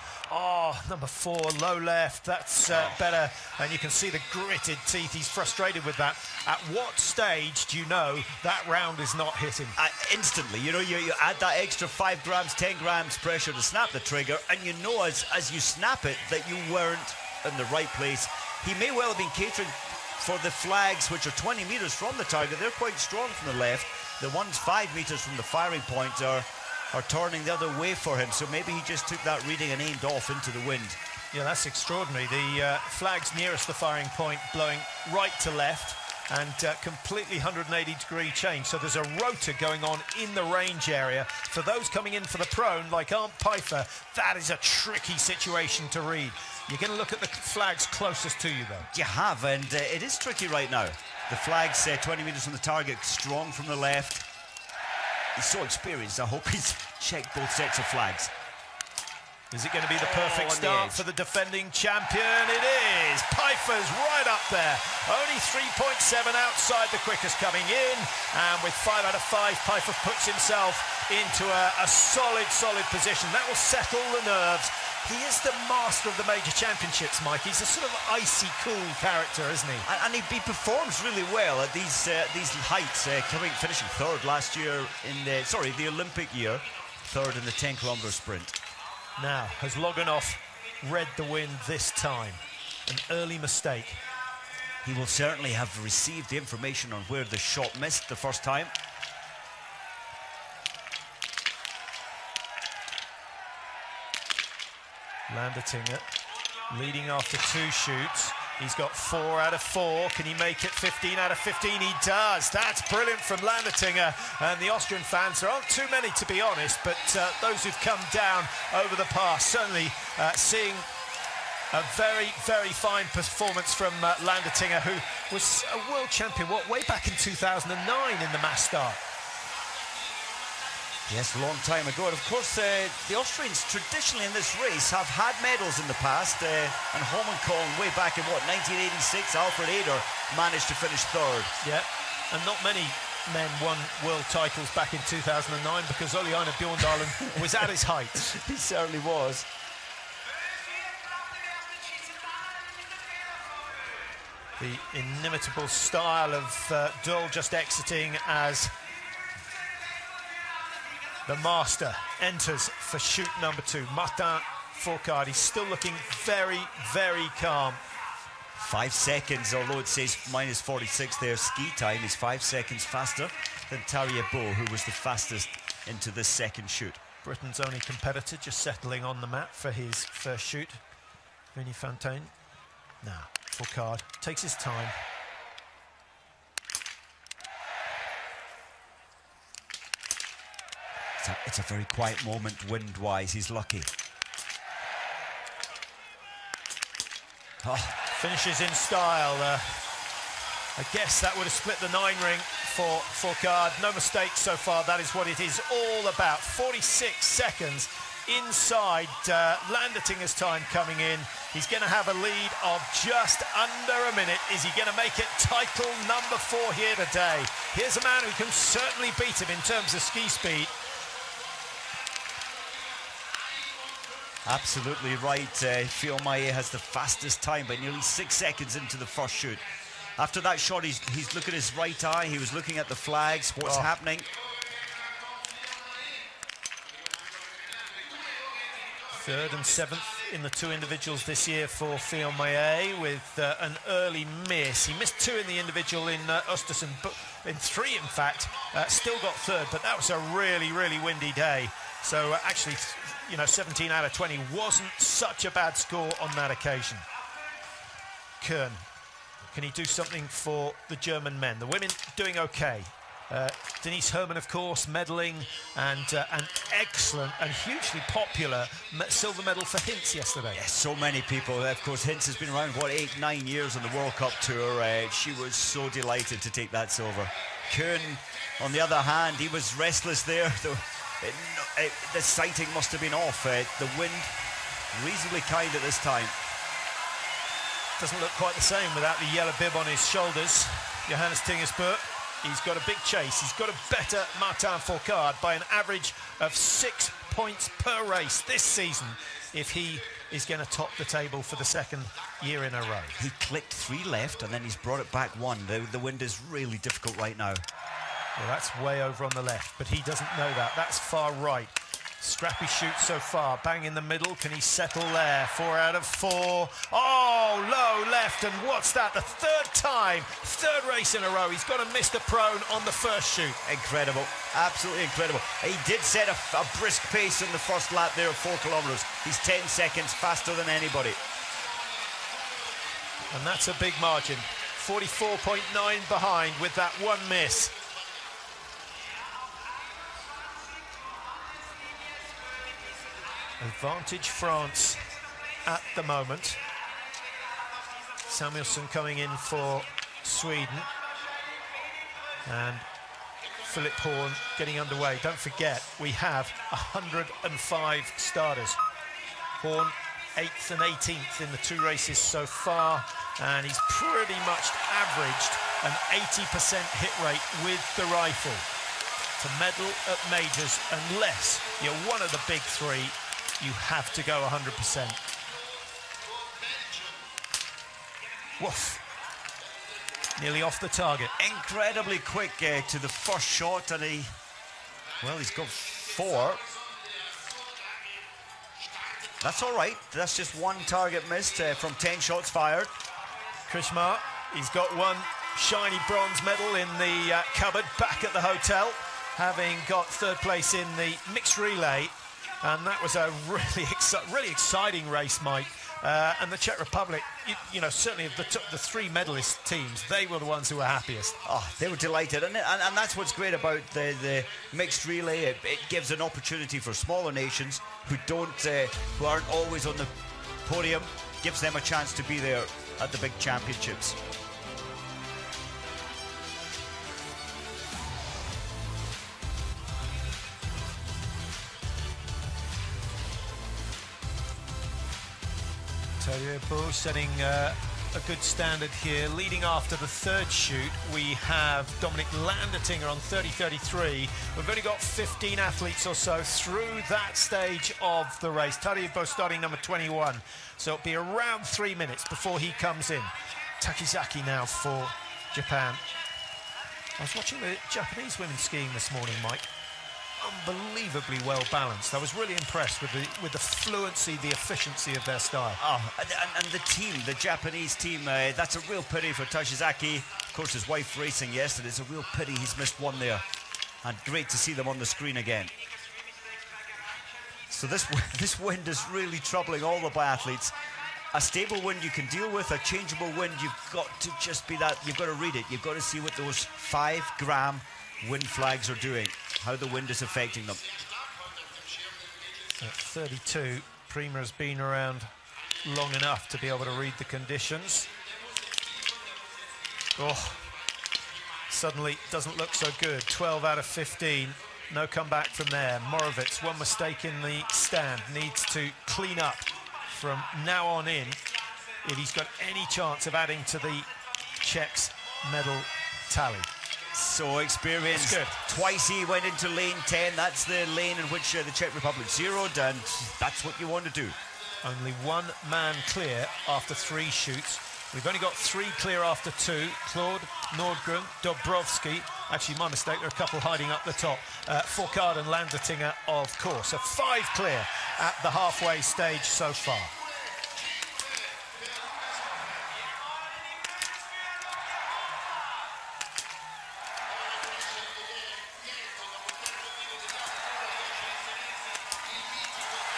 Speaker 1: number 4, low left. That's better. And you can see the gritted teeth. He's frustrated with that. At what stage do you know that round is not hitting?
Speaker 2: Instantly. You know, you add that extra 5 grams, 10 grams pressure to snap the trigger, and you know as you snap it that you weren't in the right place. He may well have been catering for the flags, which are 20 meters from the target. They're quite strong from the left. The ones 5 meters from the firing point are turning the other way for him, so maybe he just took that reading and aimed off into the wind.
Speaker 1: Yeah, that's extraordinary. The flags nearest the firing point blowing right to left, and completely 180-degree change. So there's a rotor going on in the range area. For those coming in for the prone, like Arndt Pfeiffer, that is a tricky situation to read. You're going to look at the flags closest to you, though.
Speaker 2: You have, and it is tricky right now. The flags 20 meters from the target, strong from the left. He's so experienced, I hope he's checked both sets of flags.
Speaker 1: Is it going to be the perfect start for the defending champion? It is. Pfeiffer's right up there. Only 3.7 outside the quickest coming in. And with 5 out of 5, Pfeiffer puts himself into a solid position. That will settle the nerves. He is the master of the major championships, Mike. He's a sort of icy cool character, isn't he?
Speaker 2: And he performs really well at these heights, finishing 3rd last year in the Olympic year, 3rd in the 10-kilometer sprint.
Speaker 1: Now, has Loganov read the wind this time? An early mistake.
Speaker 2: He will certainly have received the information on where the shot missed the first time.
Speaker 1: Landertinger leading after 2 shoots. He's got 4 out of 4. Can he make it 15 out of 15? He does. That's brilliant from Landertinger. And the Austrian fans, there aren't too many to be honest, but those who've come down over the past, certainly seeing a very fine performance from Landertinger, who was a world champion, way back in 2009 in the mass start.
Speaker 2: Yes, a long time ago. And of course, the Austrians traditionally in this race have had medals in the past. And Holmenkollen way back in, 1986, Alfred Eder managed to finish 3rd.
Speaker 1: Yeah, and not many men won world titles back in 2009 because Ole Einar Bjorndalen was at his height.
Speaker 2: He certainly was.
Speaker 1: The inimitable style of Dull just exiting as the master enters for shoot number 2. Martin Fourcade, he's still looking very calm.
Speaker 2: 5 seconds, although it says minus 46 there, ski time is 5 seconds faster than Tarjei Bo, who was the fastest into this second shoot.
Speaker 1: Britain's only competitor just settling on the mat for his first shoot. Vinny Fontaine. Now, Fourcade takes his time.
Speaker 2: It's a very quiet moment wind-wise. He's lucky.
Speaker 1: Finishes in style. I guess that would have split the 9 ring for Fourcade. No mistakes so far. That is what it is all about. 46 seconds inside Landertinger's time coming in. He's going to have a lead of just under a minute. Is he going to make it title number 4 here today? Here's a man who can certainly beat him in terms of ski speed.
Speaker 2: Absolutely right. Fiumaye has the fastest time by nearly 6 seconds into the first shoot. After that shot, he's looking at his right eye. He was looking at the flags. What's happening?
Speaker 1: Third and seventh in the two individuals this year for Fillon Maillet with an early miss. He missed two in the individual in Östersund, but in three, in fact. Still got third, but that was a really, really windy day. So actually, 17 out of 20 wasn't such a bad score on that occasion. Kern, can he do something for the German men? The women doing okay. Denise Herrmann, of course, medaling, and an excellent and hugely popular silver medal for Hintz yesterday.
Speaker 2: Yes, so many people. Of course, Hintz has been around, 8-9 years on the World Cup Tour. She was so delighted to take that silver. Kuhn, on the other hand, he was restless there. The sighting must have been off. The wind reasonably kind at this time.
Speaker 1: Doesn't look quite the same without the yellow bib on his shoulders. Johannes Tingersberg. He's got a big chase. He's got a better Martin Fourcade by an average of 6 points per race this season if he is going to top the table for the second year in a row.
Speaker 2: He clicked 3 left and then he's brought it back 1. The wind is really difficult right now.
Speaker 1: Well, that's way over on the left, but he doesn't know that. That's far right. Scrappy shoot so far. Bang in the middle. Can he settle there? 4 out of 4. Oh, low left. And what's that? The third time. Third race in a row. He's got to miss the prone on the first shoot.
Speaker 2: Incredible. Absolutely incredible. He did set a brisk pace in the first lap there of 4 kilometres. He's 10 seconds faster than anybody.
Speaker 1: And that's a big margin. 44.9 behind with that one miss. Advantage France at the moment. Samuelsson coming in for Sweden. And Philip Horn getting underway. Don't forget, we have 105 starters. Horn 8th and 18th in the 2 races so far. And he's pretty much averaged an 80% hit rate with the rifle. To medal at majors, unless you're one of the big 3, you have to go 100%. Woof. Nearly off the target.
Speaker 2: Incredibly quick to the first shot, and he's got 4. That's all right. That's just 1 target missed from 10 shots fired.
Speaker 1: Krishmar, he's got 1 shiny bronze medal in the cupboard back at the hotel, having got 3rd place in the mixed relay. And that was a really exciting race, Mike. And the Czech Republic, certainly of the 3 medalist teams, they were the ones who were happiest.
Speaker 2: Oh, they were delighted. And that's what's great about the mixed relay. It gives an opportunity for smaller nations who aren't always on the podium, gives them a chance to be there at the big championships.
Speaker 1: Beau setting a good standard here. Leading after the 3rd shoot, we have Dominic Landertinger on 30.33. We've only got 15 athletes or so through that stage of the race. Tadeusz starting number 21. So it'll be around 3 minutes before he comes in. Takizaki now for Japan. I was watching the Japanese women skiing this morning, Mike. Unbelievably well balanced. I was really impressed with the fluency, the efficiency of their style.
Speaker 2: Oh, and the team, the Japanese team, that's a real pity for Takizaki. Of course, his wife racing yesterday. It's a real pity he's missed 1 there. And great to see them on the screen again. So this wind is really troubling all the biathletes. A stable wind you can deal with, a changeable wind, you've got to just be that, you've got to read it. You've got to see what those 5-gram wind flags are doing, how the wind is affecting them.
Speaker 1: At 32, Prima has been around long enough to be able to read the conditions. Oh, suddenly doesn't look so good. 12 out of 15, no comeback from there. Morovitz, 1 mistake in the stand, needs to clean up from now on in if he's got any chance of adding to the Czechs' medal tally.
Speaker 2: So experienced.
Speaker 1: That's good.
Speaker 2: Twice he went into lane 10. That's the lane in which the Czech Republic zeroed, and that's what you want to do.
Speaker 1: Only 1 man clear after 3 shoots. We've only got 3 clear after 2. Claude, Nordgren, Dobrovsky. Actually, my mistake, there are a couple hiding up the top. Fourcade and Landertinger, of course. So 5 clear at the halfway stage so far.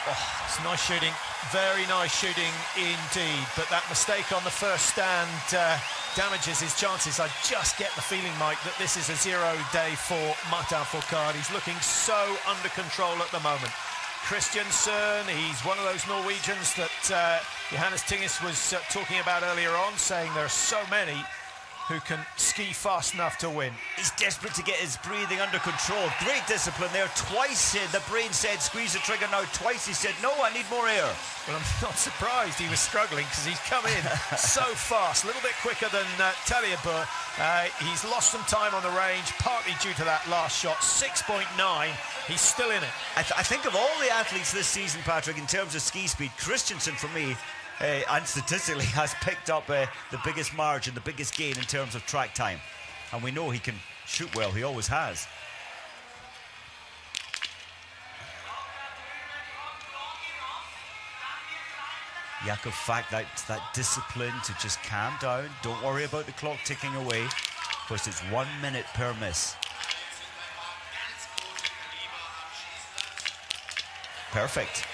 Speaker 1: Oh, it's nice shooting, very nice shooting indeed, but that mistake on the first stand damages his chances. I just get the feeling, Mike, that this is a 0 day for Martin Fourcade. He's looking so under control at the moment. Christiansen, he's one of those Norwegians that Johannes Tingis was talking about earlier on, saying there are so many who can ski fast enough to win.
Speaker 2: He's desperate to get his breathing under control. Great discipline there. Twice the brain said, squeeze the trigger now. Twice he said, no, I need more air.
Speaker 1: Well, I'm not surprised he was struggling because he's come in so fast, a little bit quicker than Taliabour. He's lost some time on the range, partly due to that last shot. 6.9, he's still in it.
Speaker 2: I think of all the athletes this season, Patrick, in terms of ski speed, Christiansen, for me, and statistically has picked up the biggest margin, the biggest gain in terms of track time. And we know he can shoot well, he always has. Jakob Falk, that discipline to just calm down, don't worry about the clock ticking away, because it's 1 minute per miss. Perfect.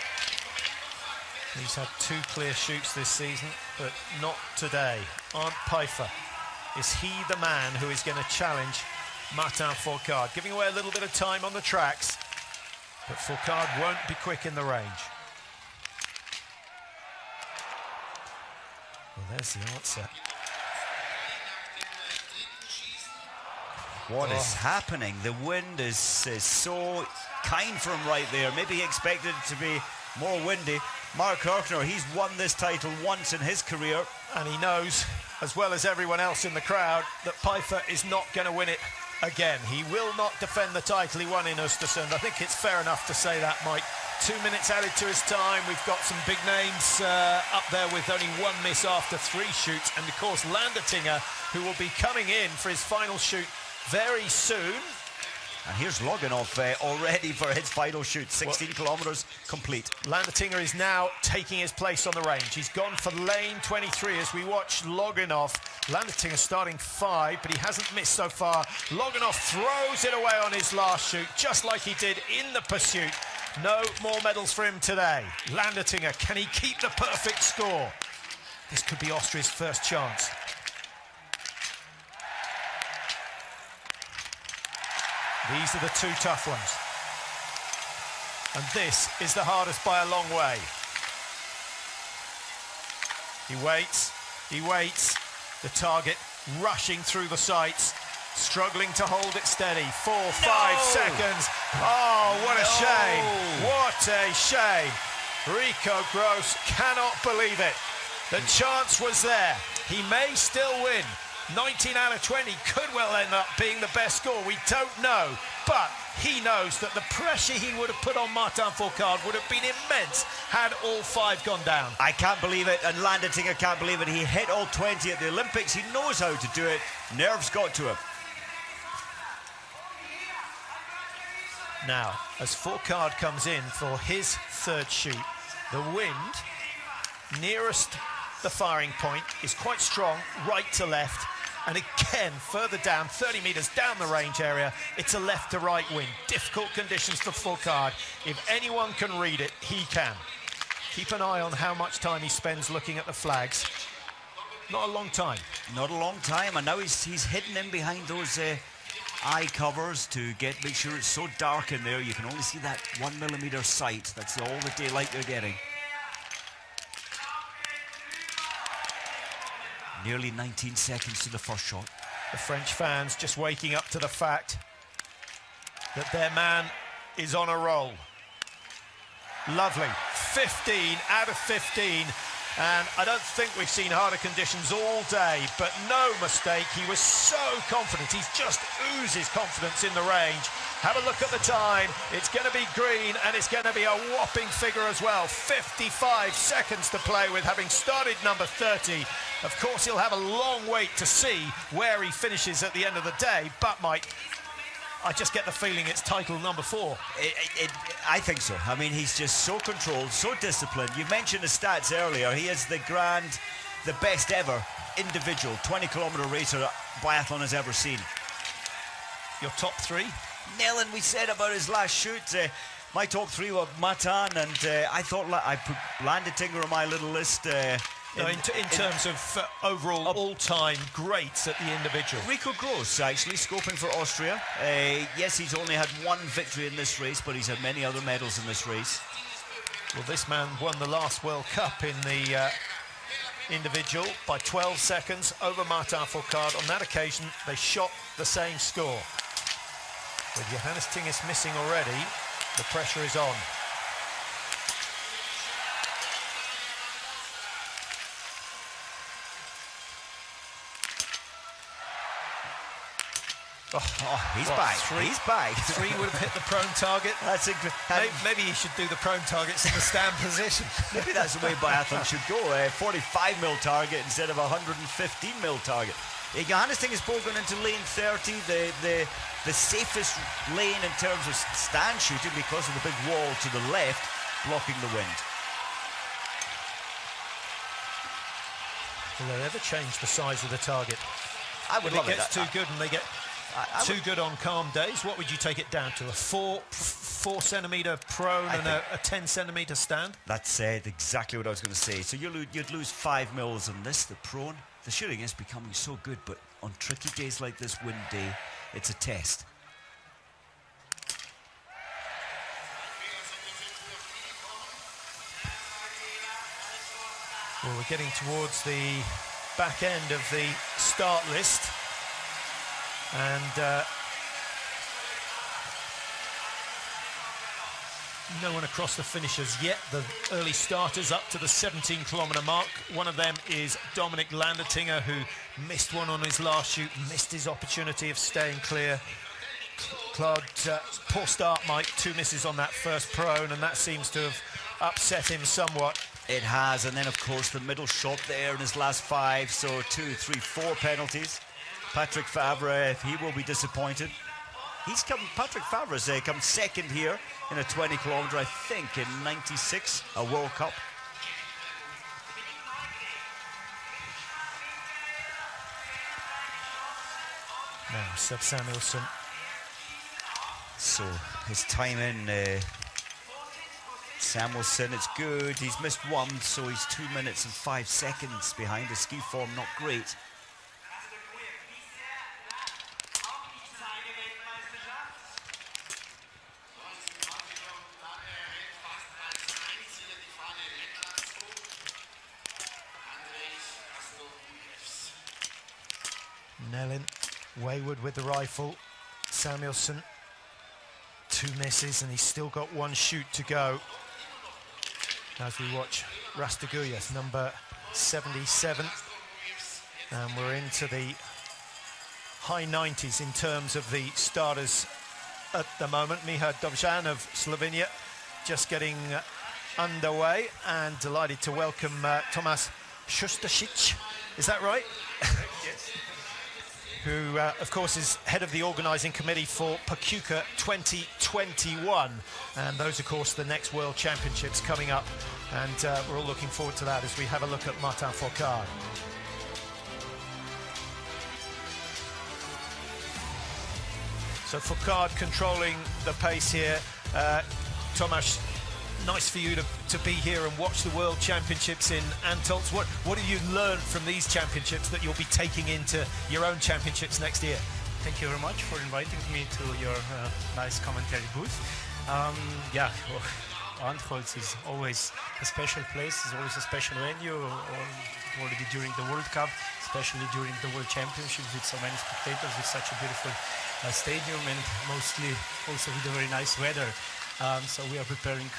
Speaker 1: He's had 2 clear shoots this season, but not today. Arndt Pfeiffer, is he the man who is going to challenge Martin Fourcade? Giving away a little bit of time on the tracks, but Fourcade won't be quick in the range. Well, there's the answer.
Speaker 2: What is happening? The wind is so kind for him right there. Maybe he expected it to be more windy. Mark Kirchner, he's won this title once in his career.
Speaker 1: And he knows, as well as everyone else in the crowd, that Pfeiffer is not going to win it again. He will not defend the title he won in Östersund. I think it's fair enough to say that, Mike. 2 minutes added to his time. We've got some big names up there with only 1 miss after 3 shoots. And, of course, Landertinger, who will be coming in for his final shoot very soon.
Speaker 2: And here's Loganov already for his final shoot, 16 kilometers complete.
Speaker 1: Landertinger is now taking his place on the range. He's gone for lane 23 as we watch Loganov. Landertinger starting 5, but he hasn't missed so far. Loganov throws it away on his last shoot, just like he did in the pursuit. No more medals for him today. Landertinger, can he keep the perfect score? This could be Austria's first chance. These are the 2 tough ones. And this is the hardest by a long way. He waits. The target rushing through the sights, struggling to hold it steady. 4, 5 seconds. Oh, what a shame. What a shame. Rico Gross cannot believe it. The chance was there. He may still win. 19 out of 20 could well end up being the best score. We don't know, but he knows that the pressure he would have put on Martin Fourcade would have been immense had all 5 gone down.
Speaker 2: I can't believe it, and Landertinger can't believe it. He hit all 20 at the Olympics. He knows how to do it. Nerves got to him.
Speaker 1: Now, as Fourcade comes in for his 3rd shoot, the wind nearest the firing point is quite strong, right to left. And again, further down, 30 metres down the range area, it's a left to right wind. Difficult conditions for Fourcade. If anyone can read it, he can. Keep an eye on how much time he spends looking at the flags. Not a long time.
Speaker 2: Not a long time, and now he's hidden in behind those eye covers to make sure it's so dark in there you can only see that 1 millimeter sight. That's all the daylight you're getting. Nearly 19 seconds to the first shot.
Speaker 1: The French fans just waking up to the fact that their man is on a roll. Lovely. 15 out of 15. And I don't think we've seen harder conditions all day, but no mistake. He was so confident. He's just oozes confidence in the range. Have a look at the time. It's going to be green, and it's going to be a whopping figure as well. 55 seconds to play with, having started number 30. Of course, he'll have a long wait to see where he finishes at the end of the day. But, Mike, I just get the feeling it's title number 4.
Speaker 2: I think so. I mean, he's just so controlled, so disciplined. You mentioned the stats earlier. He is the best ever individual 20-kilometer racer biathlon has ever seen.
Speaker 1: Your top 3?
Speaker 2: Nellen, we said about his last shoot. My top 3 were Matan, and I thought I put Landetinger on my little list.
Speaker 1: In terms of overall all-time greats at the individual.
Speaker 2: Rico Gross, actually, scoping for Austria. Yes, he's only had 1 victory in this race, but he's had many other medals in this race.
Speaker 1: Well, this man won the last World Cup in the individual by 12 seconds over Martin Fourcade. On that occasion, they shot the same score. With Johannes Tingis missing already, the pressure is on.
Speaker 2: He's back. He's back.
Speaker 1: 3 would have hit the prone target.
Speaker 2: That's
Speaker 1: maybe he should do the prone targets in the stand position.
Speaker 2: Maybe that's the way biathlon should go. 45 mil target instead of 115 mil target. Johannes Tingis broken into lane 30, the safest lane in terms of stand shooting because of the big wall to the left blocking the wind.
Speaker 1: Will they ever change the size of the target?
Speaker 2: I would love it.
Speaker 1: If it gets too good and they get too good on calm days, what would you take it down to? A 4 centimetre prone and a 10 centimetre stand?
Speaker 2: That's exactly what I was going to say. So you'd lose 5 mils on this, the prone. The shooting is becoming so good, but on tricky days like this, wind day, it's a test.
Speaker 1: Well, we're getting towards the back end of the start list, and no one across the finishers yet. The early starters up to the 17-kilometre mark. One of them is Dominic Landetinger, who missed one on his last shoot, missed his opportunity of staying clear. Claude, poor start, Mike. 2 misses on that first prone, and that seems to have upset him somewhat.
Speaker 2: It has, and then of course the middle shot there in his last 5, so 2, 3, 4 penalties. Patrick Favre, he will be disappointed. Patrick Favre's come second here in a 20-kilometre, I think, in '96, a World Cup.
Speaker 1: Now, Seb Samuelsson.
Speaker 2: So, his time in Samuelsson, it's good. He's missed 1, so he's 2 minutes and 5 seconds behind. His ski form not great.
Speaker 1: Nellen, wayward with the rifle. Samuelsson, 2 misses, and he's still got 1 shoot to go. As we watch Rastaguyev, number 77. And we're into the high 90s in terms of the starters at the moment. Miha Dovzhan of Slovenia just getting underway, and delighted to welcome Tomas Šustasić. Is that right?
Speaker 2: Yes.
Speaker 1: Who, of course, is head of the organising committee for Pachuca 2021. And those, of course, the next World Championships coming up. And we're all looking forward to that as we have a look at Martin Fourcade. So Fourcade controlling the pace here. Tomas, nice for you to be here and watch the World Championships in Antolz. What have you learned from these championships that you'll be taking into your own championships next year?
Speaker 3: Thank you very much for inviting me to your nice commentary booth. Antolz is always a special place, is always a special venue, already during the World Cup, especially during the World Championship with so many spectators, with such a beautiful stadium, and mostly also with a very nice weather. So we are preparing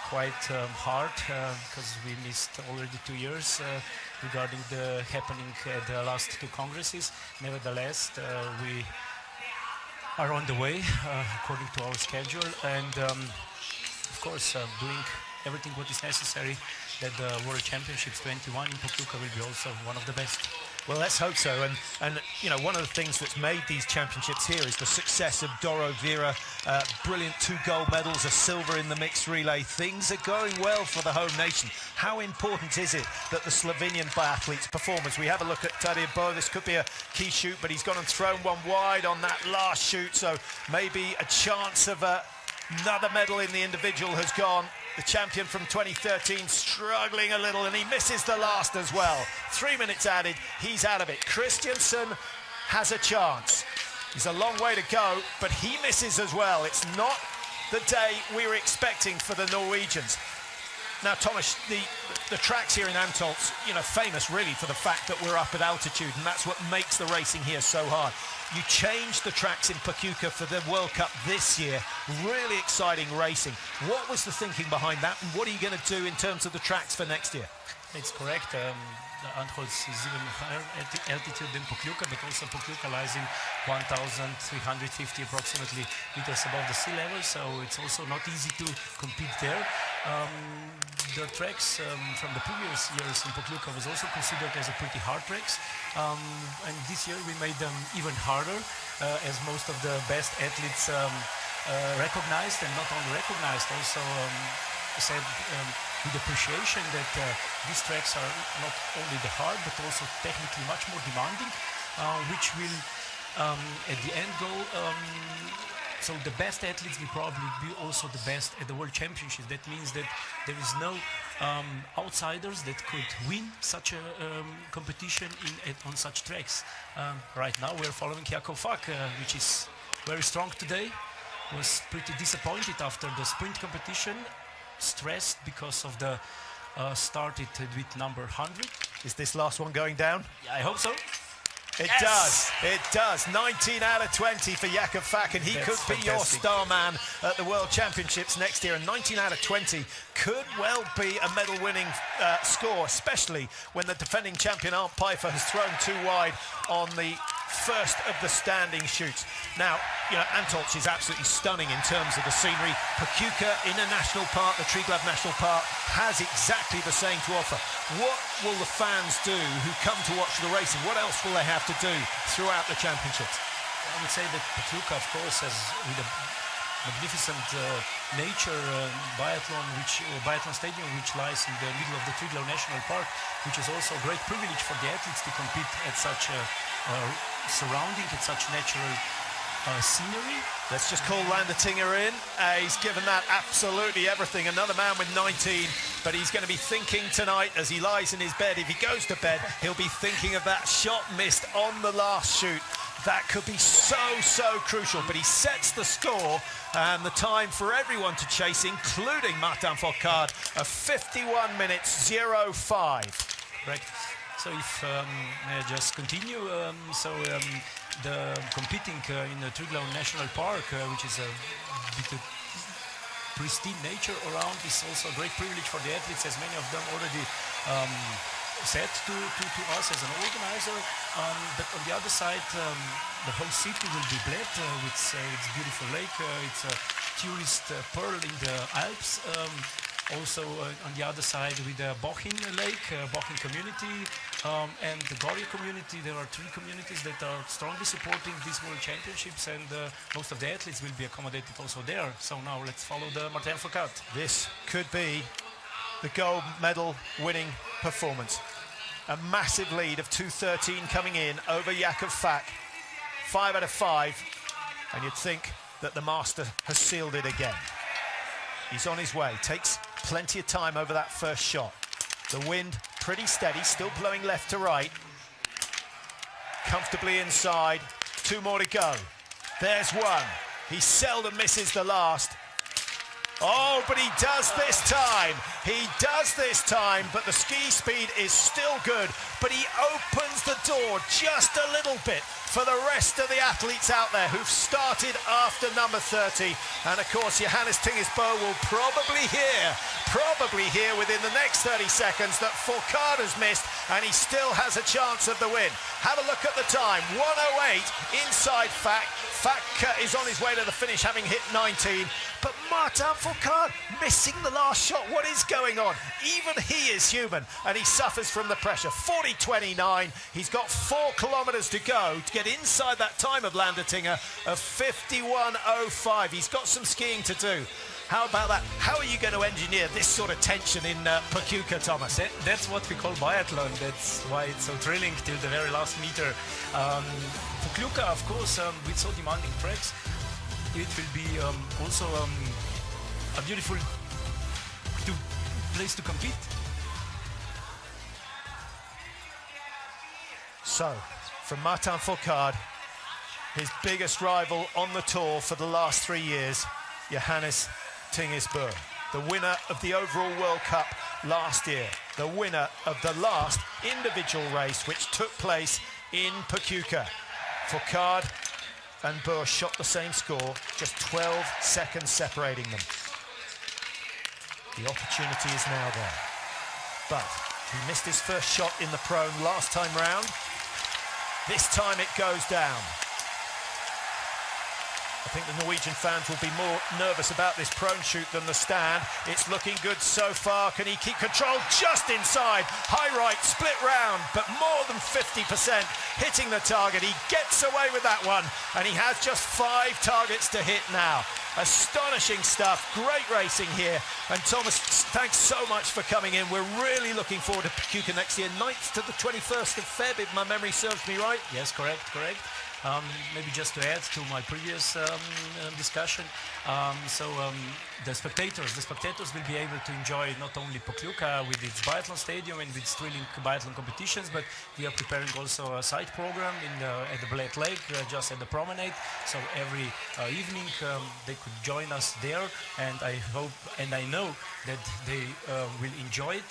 Speaker 3: quite hard because we missed already 2 years regarding the happening at the last 2 congresses. Nevertheless, we are on the way according to our schedule, and of course doing everything what is necessary that the World Championships 21 in Pokljuka will be also one of the best.
Speaker 1: Well, let's hope so. And you know, one of the things that's made these championships here is the success of Doro Vera. Brilliant 2 gold medals, a silver in the mixed relay. Things are going well for the home nation. How important is it that the Slovenian biathletes perform? As we have a look at Tadej Bo, this could be a key shoot, but he's gone and thrown one wide on that last shoot, so maybe a chance of another medal in the individual has gone. The champion from 2013 struggling a little, and he misses the last as well. 3 minutes added, he's out of it. Christiansen has a chance. He's a long way to go, but he misses as well. It's not the day we were expecting for the Norwegians. Now, Thomas, the tracks here in Antolz, you know, famous really for the fact that we're up at altitude, and that's what makes the racing here so hard. You changed the tracks in Pokljuka for the World Cup this year. Really exciting racing. What was the thinking behind that, and what are you going to do in terms of the tracks for next year?
Speaker 3: It's correct. The Antolz is even higher altitude than Pokljuka, but also Pokljuka lies in 1,350 approximately meters above the sea level, so it's also not easy to compete there. The tracks from the previous years in Pokljuka was also considered as a pretty hard tracks, and this year we made them even harder, as most of the best athletes recognized, and not only recognized, also said with appreciation that these tracks are not only the hard but also technically much more demanding, which will at the end go so the best athletes will probably be also the best at the World Championships. That means that there is no outsiders that could win such a competition on such tracks. Right now we are following Jakub Fak, which is very strong today. Was pretty disappointed after the sprint competition, stressed because of the started with number 100.
Speaker 1: Is this last one going down?
Speaker 3: Yeah, I hope so.
Speaker 1: It does. It does. 19 out of 20 for Jakub Fak, and he could be your star man at the World Championships next year. And 19 out of 20 could well be a medal-winning score, especially when the defending champion Arndt Pfeiffer has thrown 2 wide on the first of the standing shoots. Now, you know, Antolz is absolutely stunning in terms of the scenery. Pokljuka in a national park, the Triglav National Park, has exactly the same to offer. What will the fans do who come to watch the racing? What else will they have to do throughout the championships?
Speaker 3: I would say that Pokljuka, of course, has with a magnificent nature biathlon stadium, which lies in the middle of the Triglav National Park, which is also a great privilege for the athletes to compete at such a surrounding, at such natural scenery.
Speaker 1: Let's just call Landertinger in. He's given that absolutely everything. Another man with 19, but he's going to be thinking tonight as he lies in his bed. If he goes to bed, he'll be thinking of that shot missed on the last shoot. That could be so crucial, but he sets the score and the time for everyone to chase, including Martin Fourcade, of 51 minutes 05.
Speaker 3: Right. So if may I just continue, the competing in the Triglav National Park, which is a bit pristine nature around, is also a great privilege for the athletes, as many of them already said to us as an organizer. But on the other side, the whole city will be bled with its beautiful lake. It's a tourist pearl in the Alps. Also on the other side with the Bochin Lake, Bochin community, and the Goria community. There are 3 communities that are strongly supporting these World Championships, and most of the athletes will be accommodated also there. So now let's follow the Martin Fourcade.
Speaker 1: This could be the gold medal winning performance. A massive lead of 2:13 coming in over Jakub Fak. 5 out of 5, and you'd think that the master has sealed it again. He's on his way, takes plenty of time over that first shot. The wind pretty steady, still blowing left to right. Comfortably inside, 2 more to go. There's one. He seldom misses the last. Oh, but he does this time. He does this time, but the ski speed is still good. But he opens the door just a little bit for the rest of the athletes out there who've started after number 30. And of course, Johannes Tingesbø will probably hear within the next 30 seconds that Fourcade has missed, and he still has a chance of the win. Have a look at the time, 1:08 inside Fack. Fack is on his way to the finish, having hit 19. But Martin Fourcade missing the last shot. What is going on? Even he is human, and he suffers from the pressure. 40.29. He's got 4 kilometers to go to get inside that time of Landertinger of 51.05. He's got some skiing to do. How about that? How are you going to engineer this sort of tension in Pachuca, Thomas?
Speaker 3: That's what we call biathlon. That's why it's so thrilling till the very last meter. Pachuca, of course, with so demanding tracks, it will be also a beautiful place to compete.
Speaker 1: So, from Martin Fourcade, his biggest rival on the tour for the last 3 years, Johannes Tingesbø, the winner of the overall World Cup last year, the winner of the last individual race which took place in Pachuca. Fourcade and Bø shot the same score, just 12 seconds separating them. The opportunity is now there, but he missed his first shot in the prone last time round. This time it goes down. I think the Norwegian fans will be more nervous about this prone shoot than the stand. It's looking good so far. Can he keep control? Just inside. High right, split round, but more than 50% hitting the target. He gets away with that one, and he has just 5 targets to hit now. Astonishing stuff. Great racing here. And Thomas, thanks so much for coming in. We're really looking forward to Pachuca next year. 9th to the 21st of Feb, if my memory serves me right.
Speaker 3: Yes, correct. Maybe just to add to my previous discussion, the spectators will be able to enjoy not only Pachuca with its biathlon stadium and with thrilling biathlon competitions, but we are preparing also a side program at the Blade Lake, just at the promenade. So every evening they could join us there, and I hope and I know that they will enjoy it.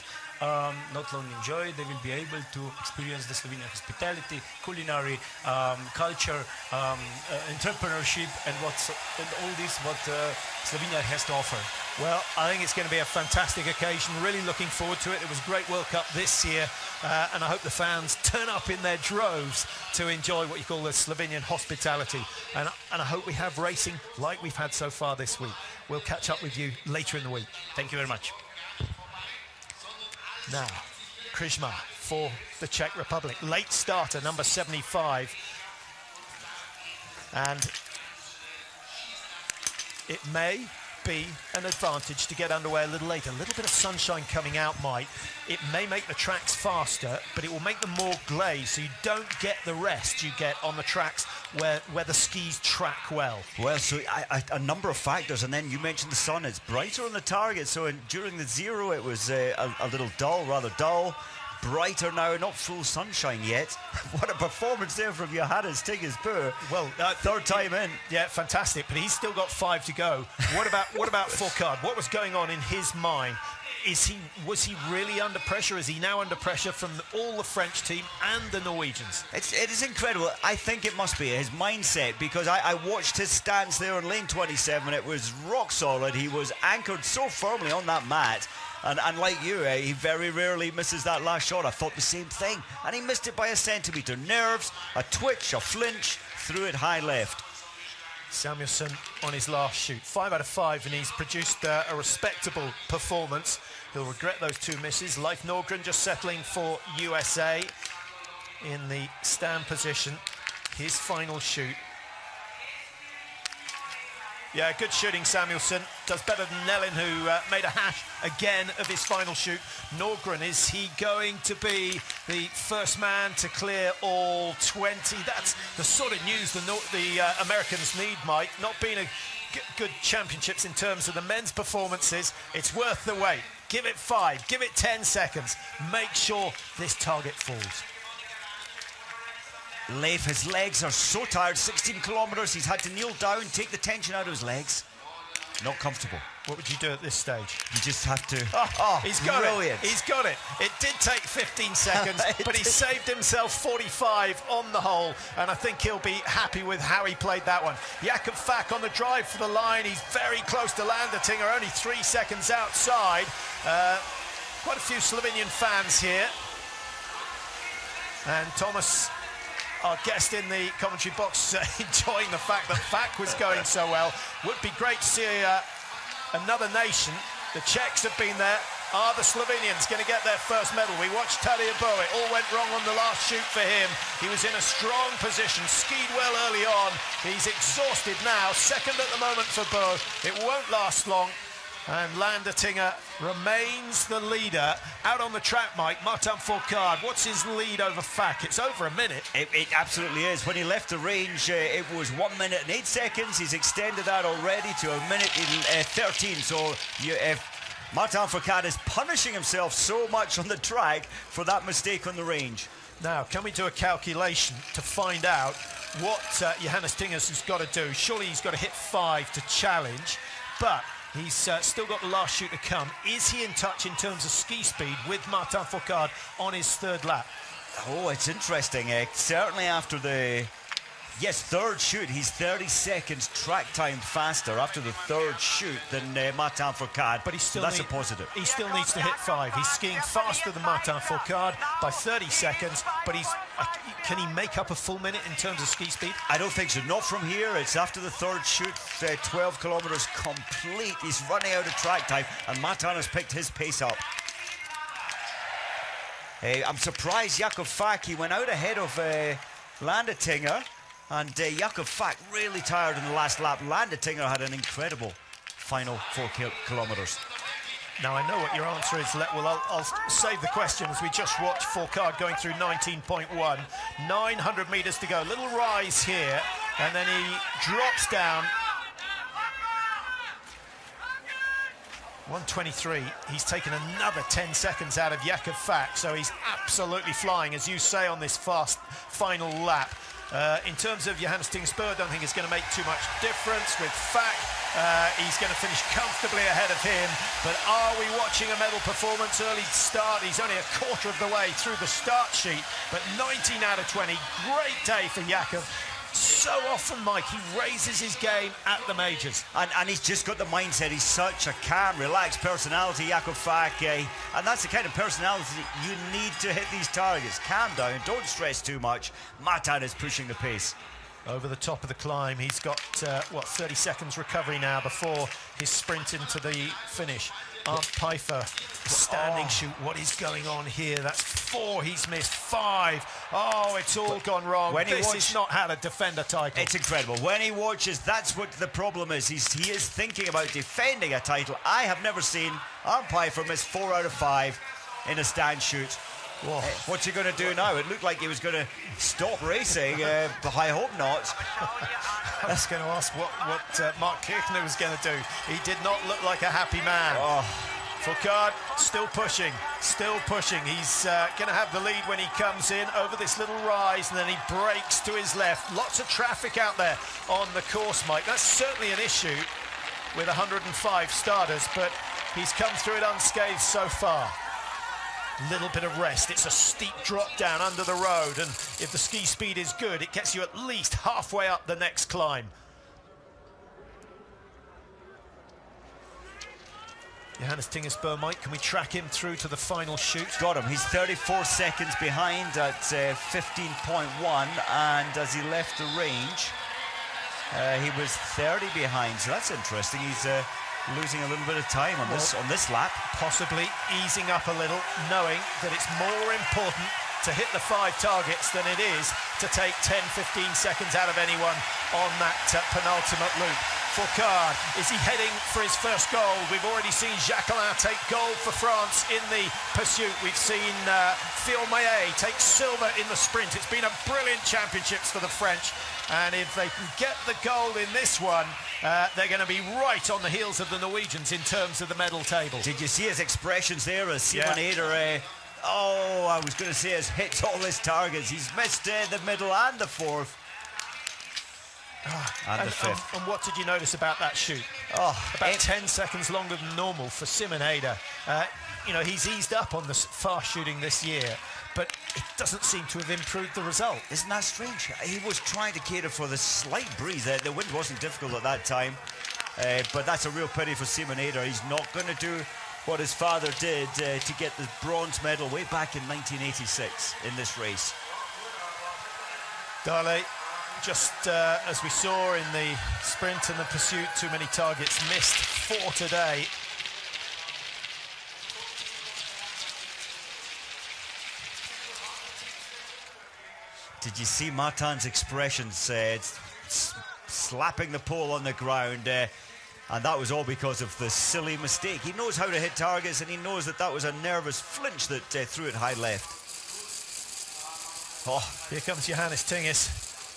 Speaker 3: Not only enjoy, they will be able to experience the Slovenian hospitality, culinary, culture, entrepreneurship, and all this what Slovenia has to offer.
Speaker 1: Well, I think it's going to be a fantastic occasion. Really looking forward to it. It was a great World Cup this year, and I hope the fans turn up in their droves to enjoy what you call the Slovenian hospitality. And I hope we have racing like we've had so far this week. We'll catch up with you later in the week.
Speaker 3: Thank you very much.
Speaker 1: Now, Křižma for the Czech Republic. Late starter, number 75. And it may be an advantage to get underway a little later. A little bit of sunshine coming out might. It may make the tracks faster, but it will make them more glazed, so you don't get the rest you get on the tracks where the skis track well.
Speaker 2: Well, so a number of factors, and then you mentioned the sun. It's brighter on the target, so during the zero it was a little dull, rather dull. Brighter now, not full sunshine yet. What a performance there from Johannes Tingesbø.
Speaker 1: Well,
Speaker 2: third time in.
Speaker 1: Yeah, fantastic. But he's still got 5 to go. What about Fourcade? What was going on in his mind? Was he really under pressure? Is he now under pressure from all the French team and the Norwegians?
Speaker 2: It is incredible. I think it must be his mindset, because I watched his stance there in lane 27. It was rock solid. He was anchored so firmly on that mat. And like you, he very rarely misses that last shot. I thought the same thing. And he missed it by a centimetre. Nerves, a twitch, a flinch, threw it high left.
Speaker 1: Samuelsson on his last shoot. 5 out of 5, and he's produced a respectable performance. He'll regret those 2 misses. Leif Nordgren just settling for USA in the stand position. His final shoot. Yeah, good shooting, Samuelsson. Does better than Nellin, who made a hash again of his final shoot. Nordgren, is he going to be the first man to clear all 20? That's the sort of news the Americans need, Mike. Not being a good championships in terms of the men's performances. It's worth the wait. Give it 5, give it 10 seconds. Make sure this target falls.
Speaker 2: Leif, his legs are so tired, 16 kilometres, he's had to kneel down, take the tension out of his legs. Not comfortable.
Speaker 1: What would you do at this stage?
Speaker 2: You just have to...
Speaker 1: He's got
Speaker 2: brilliant.
Speaker 1: it. He's got it. It did take 15 seconds, but he saved himself 45 on the hole, and I think he'll be happy with how he played that one. Jakob Fak on the drive for the line. He's very close to Landertinger, only 3 seconds outside. Quite a few Slovenian fans here. And Thomas, our guest in the commentary box, enjoying the fact that Fak was going so well. Would be great to see another nation. The Czechs have been there. Are the Slovenians going to get their first medal? We watched Tadej Bo. It all went wrong on the last shoot for him. He was in a strong position, skied well early on. He's exhausted now. Second at the moment for Bo. It won't last long. And Landertinger remains the leader. Out on the track, Mike, Martin Fourcade. What's his lead over Fak? It's over a minute.
Speaker 2: It absolutely is. When he left the range, it was 1 minute and 8 seconds. He's extended that already to 1 minute and 13. So Martin Fourcade is punishing himself so much on the track for that mistake on the range.
Speaker 1: Now, can we do a calculation to find out what Johannes Tingers has got to do? Surely he's got to hit 5 to challenge, but he's still got the last shoot to come. Is he in touch in terms of ski speed with Martin Fourcade on his third lap?
Speaker 2: Oh, it's interesting. Certainly after the third shoot, he's 30 seconds track time faster after the third shoot than Martin Fourcade.
Speaker 1: But
Speaker 2: that's a positive.
Speaker 1: He still needs to hit 5. He's skiing faster than Martin Fourcade by 30 seconds, but can he make up a full minute in terms of ski speed?
Speaker 2: I don't think so. Not from here. It's after the third shoot, 12 kilometers complete. He's running out of track time, and Martin has picked his pace up. I'm surprised Jakob Fak, he went out ahead of Landertinger, and Jakob Fak really tired in the last lap. Landertinger had an incredible final 4 kilometers.
Speaker 1: Now, I know what your answer is. I'll save the question as we just watched Fourcade going through 19.1. 900 meters to go. Little rise here, and then he drops down. 1:23. He's taken another 10 seconds out of Jakob Fak, so he's absolutely flying, as you say, on this fast final lap. In terms of Johannes Tingers, I don't think it's going to make too much difference with Fak. He's going to finish comfortably ahead of him, but are we watching a medal performance? Early start, he's only a quarter of the way through the start sheet, but 19 out of 20. Great day for Jakob. So often, Mike, he raises his game at the majors.
Speaker 2: And he's just got the mindset. He's such a calm, relaxed personality, Jakob Fak. And that's the kind of personality you need to hit these targets. Calm down, don't stress too much. Martin is pushing the pace.
Speaker 1: Over the top of the climb, he's got, 30 seconds recovery now before his sprint into the finish. Arndt Pfeiffer, standing shoot. What is going on here? That's 4 he's missed, 5. Oh, it's all gone wrong. This is not how to defend a title.
Speaker 2: It's incredible. When he watches, that's what the problem is. He is thinking about defending a title. I have never seen Arndt Pfeiffer miss 4 out of 5 in a stand shoot. What's he going to do now? It looked like he was going to stop racing, but I hope not.
Speaker 1: I was going to ask what Mark Kirchner was going to do. He did not look like a happy man. Fourcade still pushing. He's going to have the lead when he comes in over this little rise, and then he breaks to his left. Lots of traffic out there on the course, Mike. That's certainly an issue with 105 starters, but he's come through it unscathed so far. Little bit of rest. It's a steep drop down under the road, and if the ski speed is good, it gets you at least halfway up the next climb. Johannes Tingers, Mike, can we track him through to the final shoot?
Speaker 2: Got him. He's 34 seconds behind at 15.1, and as he left the range, he was 30 behind, so that's interesting. He's losing a little bit of time on this lap.
Speaker 1: Possibly easing up a little, knowing that it's more important to hit the 5 targets than it is to take 10-15 seconds out of anyone on that penultimate loop. Fourcade, is he heading for his first gold? We've already seen Jacquelin take gold for France in the pursuit. We've seen Phil Maillet take silver in the sprint. It's been a brilliant championships for the French, and if they can get the gold in this one, they're going to be right on the heels of the Norwegians in terms of the medal table.
Speaker 2: Did you see his expressions there as Simon Eder? I was going to say has hit all his targets. He's missed the middle and the fourth. And the fifth.
Speaker 1: And what did you notice about that shoot? About 10 seconds longer than normal for Simon Hayder. You know, he's eased up on the fast shooting this year, but it doesn't seem to have improved the result.
Speaker 2: Isn't that strange? He was trying to cater for the slight breeze. The wind wasn't difficult at that time, but that's a real pity for Simon Hayder. He's not going to do what his father did to get the bronze medal way back in 1986 in this race.
Speaker 1: Dale, just as we saw in the sprint and the pursuit, too many targets missed, 4 today.
Speaker 2: Did you see Martin's expressions, slapping the pole on the ground, and that was all because of the silly mistake. He knows how to hit targets, and he knows that that was a nervous flinch that threw it high left.
Speaker 1: Oh, here comes Johannes Tingis,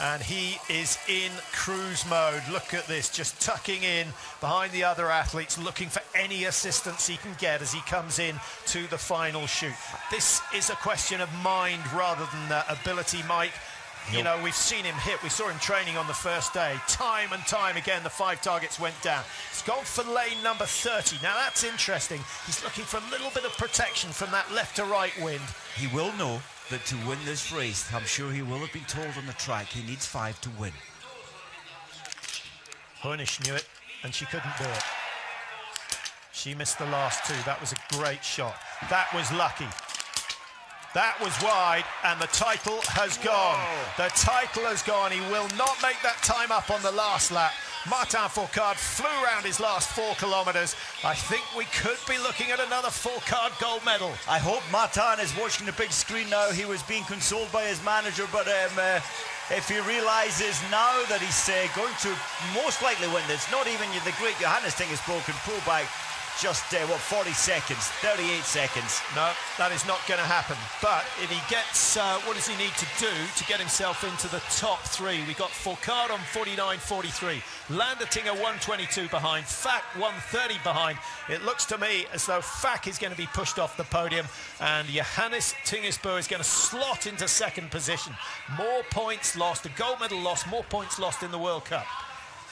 Speaker 1: and he is in cruise mode. Look at this, just tucking in behind the other athletes, looking for any assistance he can get as he comes in to the final shoot. This is a question of mind rather than ability, Mike. You know, we've seen him hit. We saw him training on the first day. Time and time again, the 5 targets went down. He's gone for lane number 30. Now, that's interesting. He's looking for a little bit of protection from that left to right wind.
Speaker 2: He will know that to win this race, I'm sure he will have been told on the track, he needs 5 to win.
Speaker 1: Hornish knew it, and she couldn't do it. She missed the last 2. That was a great shot. That was lucky. That was wide, and the title has gone. The title has gone. He will not make that time up on the last lap. Martin Fourcade flew around his last 4 kilometres. I think we could be looking at another Fourcade gold medal.
Speaker 2: I hope Martin is watching the big screen now. He was being consoled by his manager, but if he realises now that he's going to most likely win this, not even the great Johannes Tingis can pull back just, 40 seconds, 38 seconds.
Speaker 1: No, that is not going to happen. But if he gets, what does he need to do to get himself into the top 3? We got Fourcade on 49.43, Landertinger 122 behind, Fak 130 behind. It looks to me as though Fak is going to be pushed off the podium, and Johannes Tingis is going to slot into 2nd position. More points lost, a gold medal lost, more points lost in the World Cup.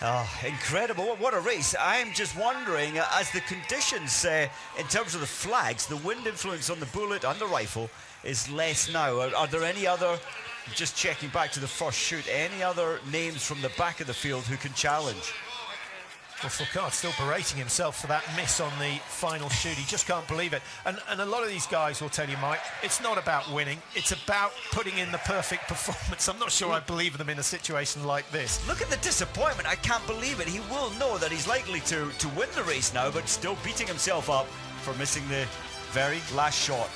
Speaker 2: Oh, incredible. What a race. I'm just wondering, as the conditions, in terms of the flags, the wind influence on the bullet and the rifle is less now. Are there any other, just checking back to the first shoot, any other names from the back of the field who can challenge?
Speaker 1: Well, Fourcade still berating himself for that miss on the final shoot. He just can't believe it. And a lot of these guys will tell you, Mike, it's not about winning. It's about putting in the perfect performance. I'm not sure I believe them in a situation like this.
Speaker 2: Look at the disappointment. I can't believe it. He will know that he's likely to win the race now, but still beating himself up for missing the very last shot.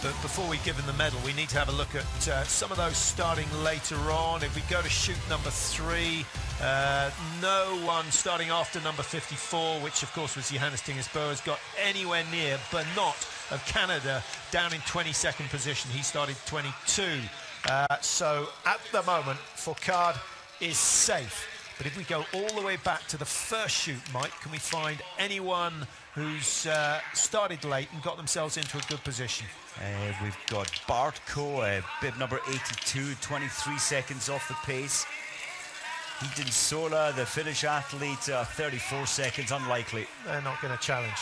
Speaker 1: But before we give him the medal, we need to have a look at some of those starting later on. If we go to shoot number 3, no one starting after number 54, which of course was Johannes Tingis, has got anywhere near Bernot of Canada down in 22nd position. He started 22. So at the moment, Fourcade is safe. But if we go all the way back to the first shoot, Mike, can we find anyone who's started late and got themselves into a good position?
Speaker 2: We've got Bartko, bib number 82, 23 seconds off the pace. Hidin Sola, the Finnish athlete, 34 seconds, unlikely.
Speaker 1: They're not going to challenge.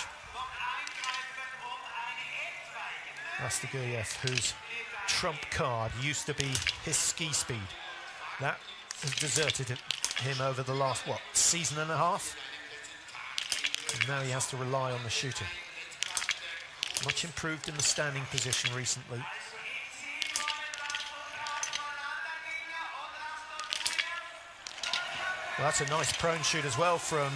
Speaker 1: Rastoguyev, whose trump card used to be his ski speed. That has deserted him over the last, season and a half? And now he has to rely on the shooting. Much improved in the standing position recently. Well, that's a nice prone shoot as well from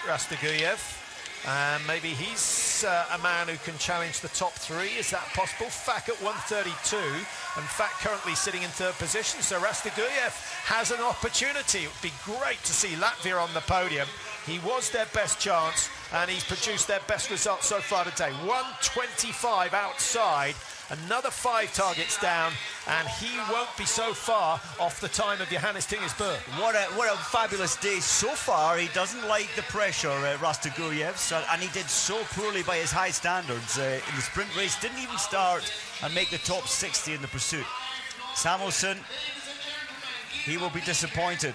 Speaker 1: Rastoguyev. And maybe he's a man who can challenge the top 3. Is that possible? Fak at 132, and Fak currently sitting in 3rd position. So Rastoguyev has an opportunity. It would be great to see Latvia on the podium. He was their best chance, and he's produced their best result so far today. 125 outside, another 5 targets down, and he won't be so far off the time of Johannes Tingis.
Speaker 2: What a fabulous day so far. He doesn't like the pressure, Rastoguyev, and he did so poorly by his high standards in the sprint race. Didn't even start and make the top 60 in the pursuit. Samuelsson, he will be disappointed.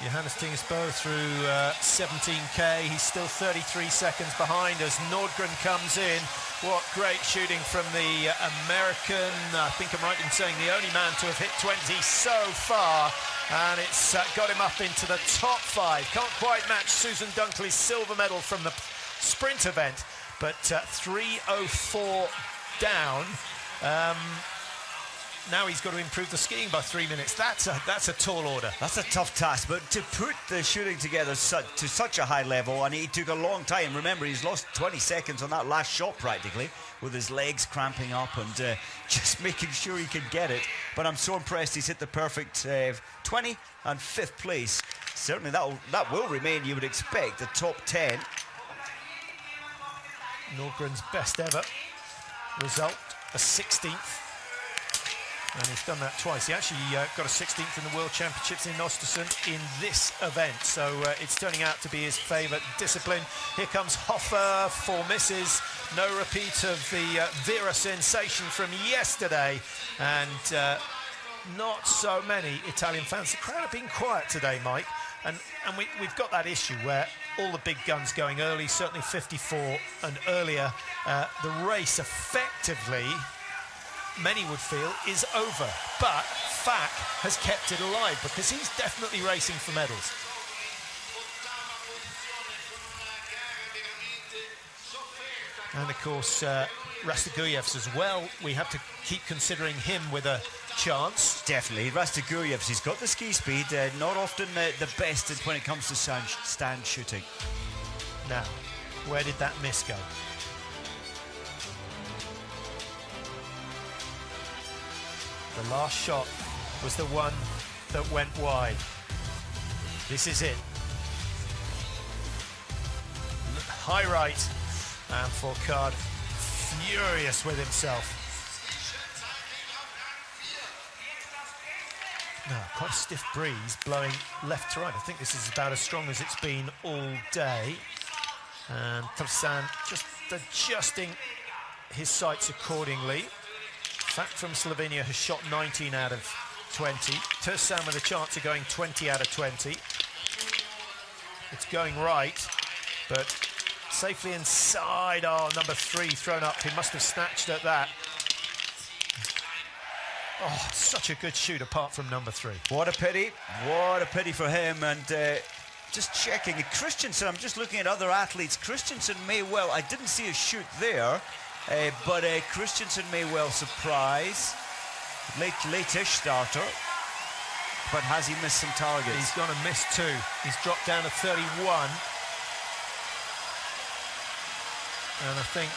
Speaker 1: Johannes Tingesbo through 17k. He's still 33 seconds behind as Nordgren comes in. What great shooting from the American. I think I'm right in saying the only man to have hit 20 so far. And it's got him up into the top 5. Can't quite match Susan Dunkley's silver medal from the sprint event, but 3:04 down. Now he's got to improve the skiing by 3 minutes. That's a tall order.
Speaker 2: That's a tough task, but to put the shooting together to such a high level, and he took a long time. Remember, he's lost 20 seconds on that last shot practically, with his legs cramping up and just making sure he can get it. But I'm so impressed he's hit the perfect 20 and 5th place. Certainly that will remain, you would expect, the top 10.
Speaker 1: Nordgren's best ever result, a 16th. And he's done that twice. He actually got a 16th in the World Championships in Östersund in this event. So it's turning out to be his favourite discipline. Here comes Hofer, 4 misses. No repeat of the Vera sensation from yesterday. And not so many Italian fans. The crowd have been quiet today, Mike. And we've got that issue where all the big guns going early, certainly 54 and earlier. The race effectively, many would feel, is over, but Fack has kept it alive because he's definitely racing for medals. And of course Rastiguyev's as well, we have to keep considering him with a chance.
Speaker 2: Definitely, Rastiguyev's, he's got the ski speed, not often the best when it comes to stand shooting.
Speaker 1: Now, where did that miss go? The last shot was the one that went wide. This is it. High right, and Fourcade furious with himself. Now, quite a stiff breeze blowing left to right. I think this is about as strong as it's been all day. And Tersan just adjusting his sights accordingly. Fack from Slovenia has shot 19 out of 20. Tersan with a chance of going 20 out of 20. It's going right, but safely inside. Oh, number 3 thrown up. He must have snatched at that. Oh, such a good shoot apart from number 3.
Speaker 2: What a pity. What a pity for him. And just checking. Christensen, I'm just looking at other athletes. Christensen may well, I didn't see a shoot there. But Christensen may well surprise. Late-ish starter. But has he missed some targets?
Speaker 1: He's going to miss 2. He's dropped down to 31. And I think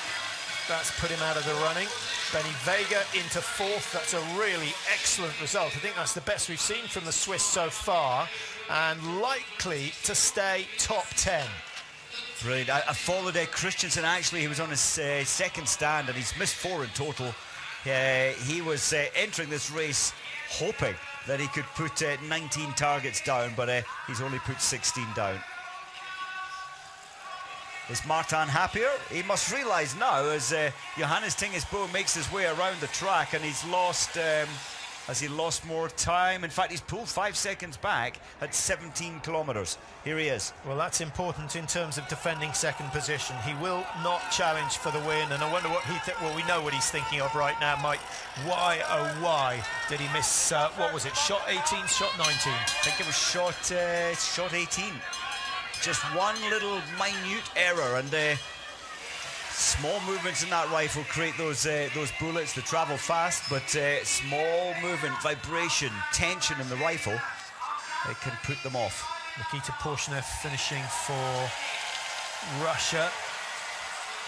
Speaker 1: that's put him out of the running. Benny Vega into 4th. That's a really excellent result. I think that's the best we've seen from the Swiss so far. And likely to stay top 10.
Speaker 2: Brilliant. I followed Christensen. Actually, he was on his second stand and he's missed 4 in total. He was entering this race hoping that he could put 19 targets down, but he's only put 16 down. Is Martin happier? He must realise now as Johannes Tingesbo makes his way around the track and he's lost... has he lost more time? In fact, he's pulled 5 seconds back at 17 kilometres. Here he is.
Speaker 1: Well, that's important in terms of defending second position. He will not challenge for the win, and I wonder what he well, we know what he's thinking of right now, Mike. Why, oh why, did he miss, what was it, shot 18, shot 19?
Speaker 2: I think it was shot 18. Just one little minute error, and small movements in that rifle create those bullets that travel fast, but small movement, vibration, tension in the rifle, it can put them off.
Speaker 1: Nikita Porshnev finishing for Russia.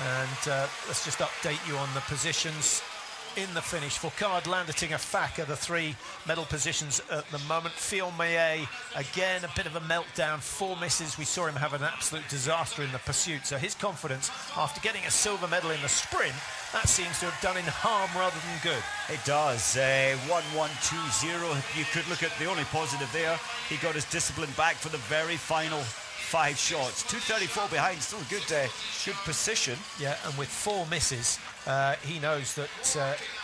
Speaker 1: And let's just update you on the positions in the finish. Fourcade, Landertinger, Fack are the 3 medal positions at the moment. Fion-Maillet, again, a bit of a meltdown, 4 misses. We saw him have an absolute disaster in the pursuit. So his confidence, after getting a silver medal in the sprint, that seems to have done him harm rather than good.
Speaker 2: It does. 1-1-2-0. You could look at the only positive there. He got his discipline back for the very final 5 shots. 2:34 behind, still a good position.
Speaker 1: Yeah, and with 4 misses, he knows that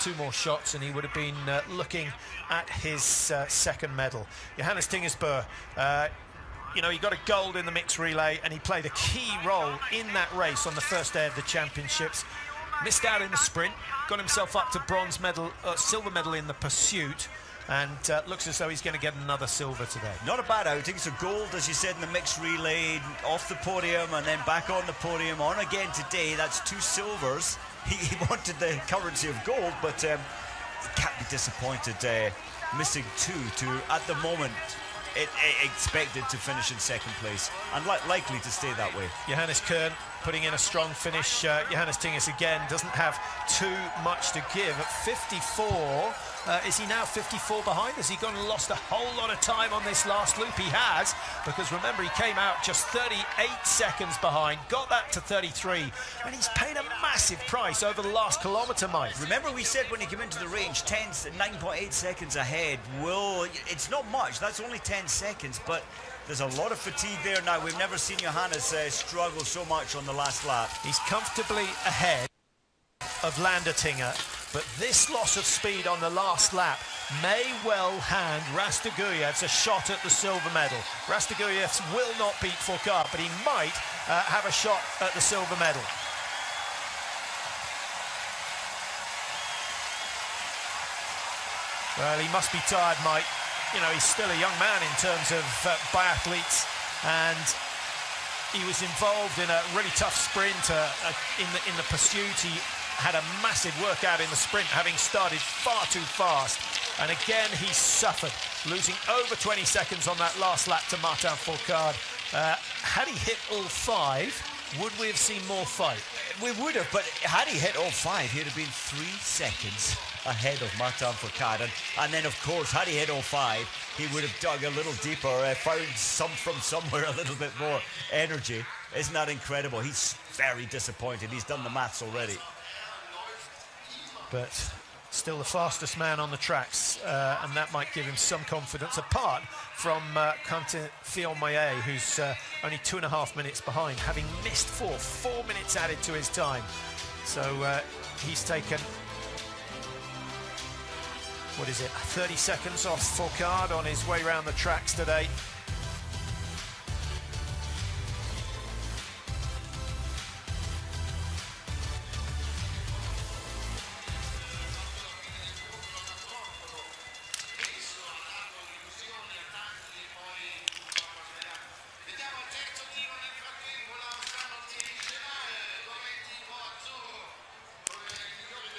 Speaker 1: 2 more shots and he would have been looking at his second medal. Johannes Tingesbo, you know, he got a gold in the mixed relay and he played a key role in that race on the first day of the championships. Missed out in the sprint, got himself up to bronze medal, silver medal in the pursuit, and looks as though he's going to get another silver today.
Speaker 2: Not a bad outing. So gold, as you said, in the mixed relay, off the podium and then back on the podium, on again today. That's 2 silvers. He wanted the currency of gold, but he can't be disappointed missing 2 to, at the moment, expected to finish in second place and likely to stay that way.
Speaker 1: Johannes Kern putting in a strong finish. Johannes Tingis again doesn't have too much to give at 54. Is he now 54 behind? Has he gone and lost a whole lot of time on this last loop? He has, because remember, he came out just 38 seconds behind, got that to 33, and he's paid a massive price over the last kilometre, Mike.
Speaker 2: Remember, we said when he came into the range, 9.8 seconds ahead. It's not much, that's only 10 seconds, but there's a lot of fatigue there now. We've never seen Johannes struggle so much on the last lap.
Speaker 1: He's comfortably ahead of Landertinger, but this loss of speed on the last lap may well hand Rastaguyevs a shot at the silver medal. Rastaguyevs will not beat Fourcade, but he might have a shot at the silver medal. Well, he must be tired, Mike. You know, he's still a young man in terms of biathletes, and he was involved in a really tough sprint in the pursuit. He had a massive workout in the sprint, having started far too fast, and again he suffered, losing over 20 seconds on that last lap to Martin Fourcade. Had he hit all 5, would we have seen more fight?
Speaker 2: We would have, but had he hit all 5, he'd have been 3 seconds ahead of Martin Fourcade, and then of course, had he hit all 5, he would have dug a little deeper, found from somewhere a little bit more energy. Isn't that incredible? He's very disappointed. He's done the maths already.
Speaker 1: But still the fastest man on the tracks, and that might give him some confidence, apart from Quentin Fillon-Maillet, who's only 2.5 minutes behind, having missed 4 minutes added to his time. So he's taken, what is it, 30 seconds off Fourcade on his way around the tracks today.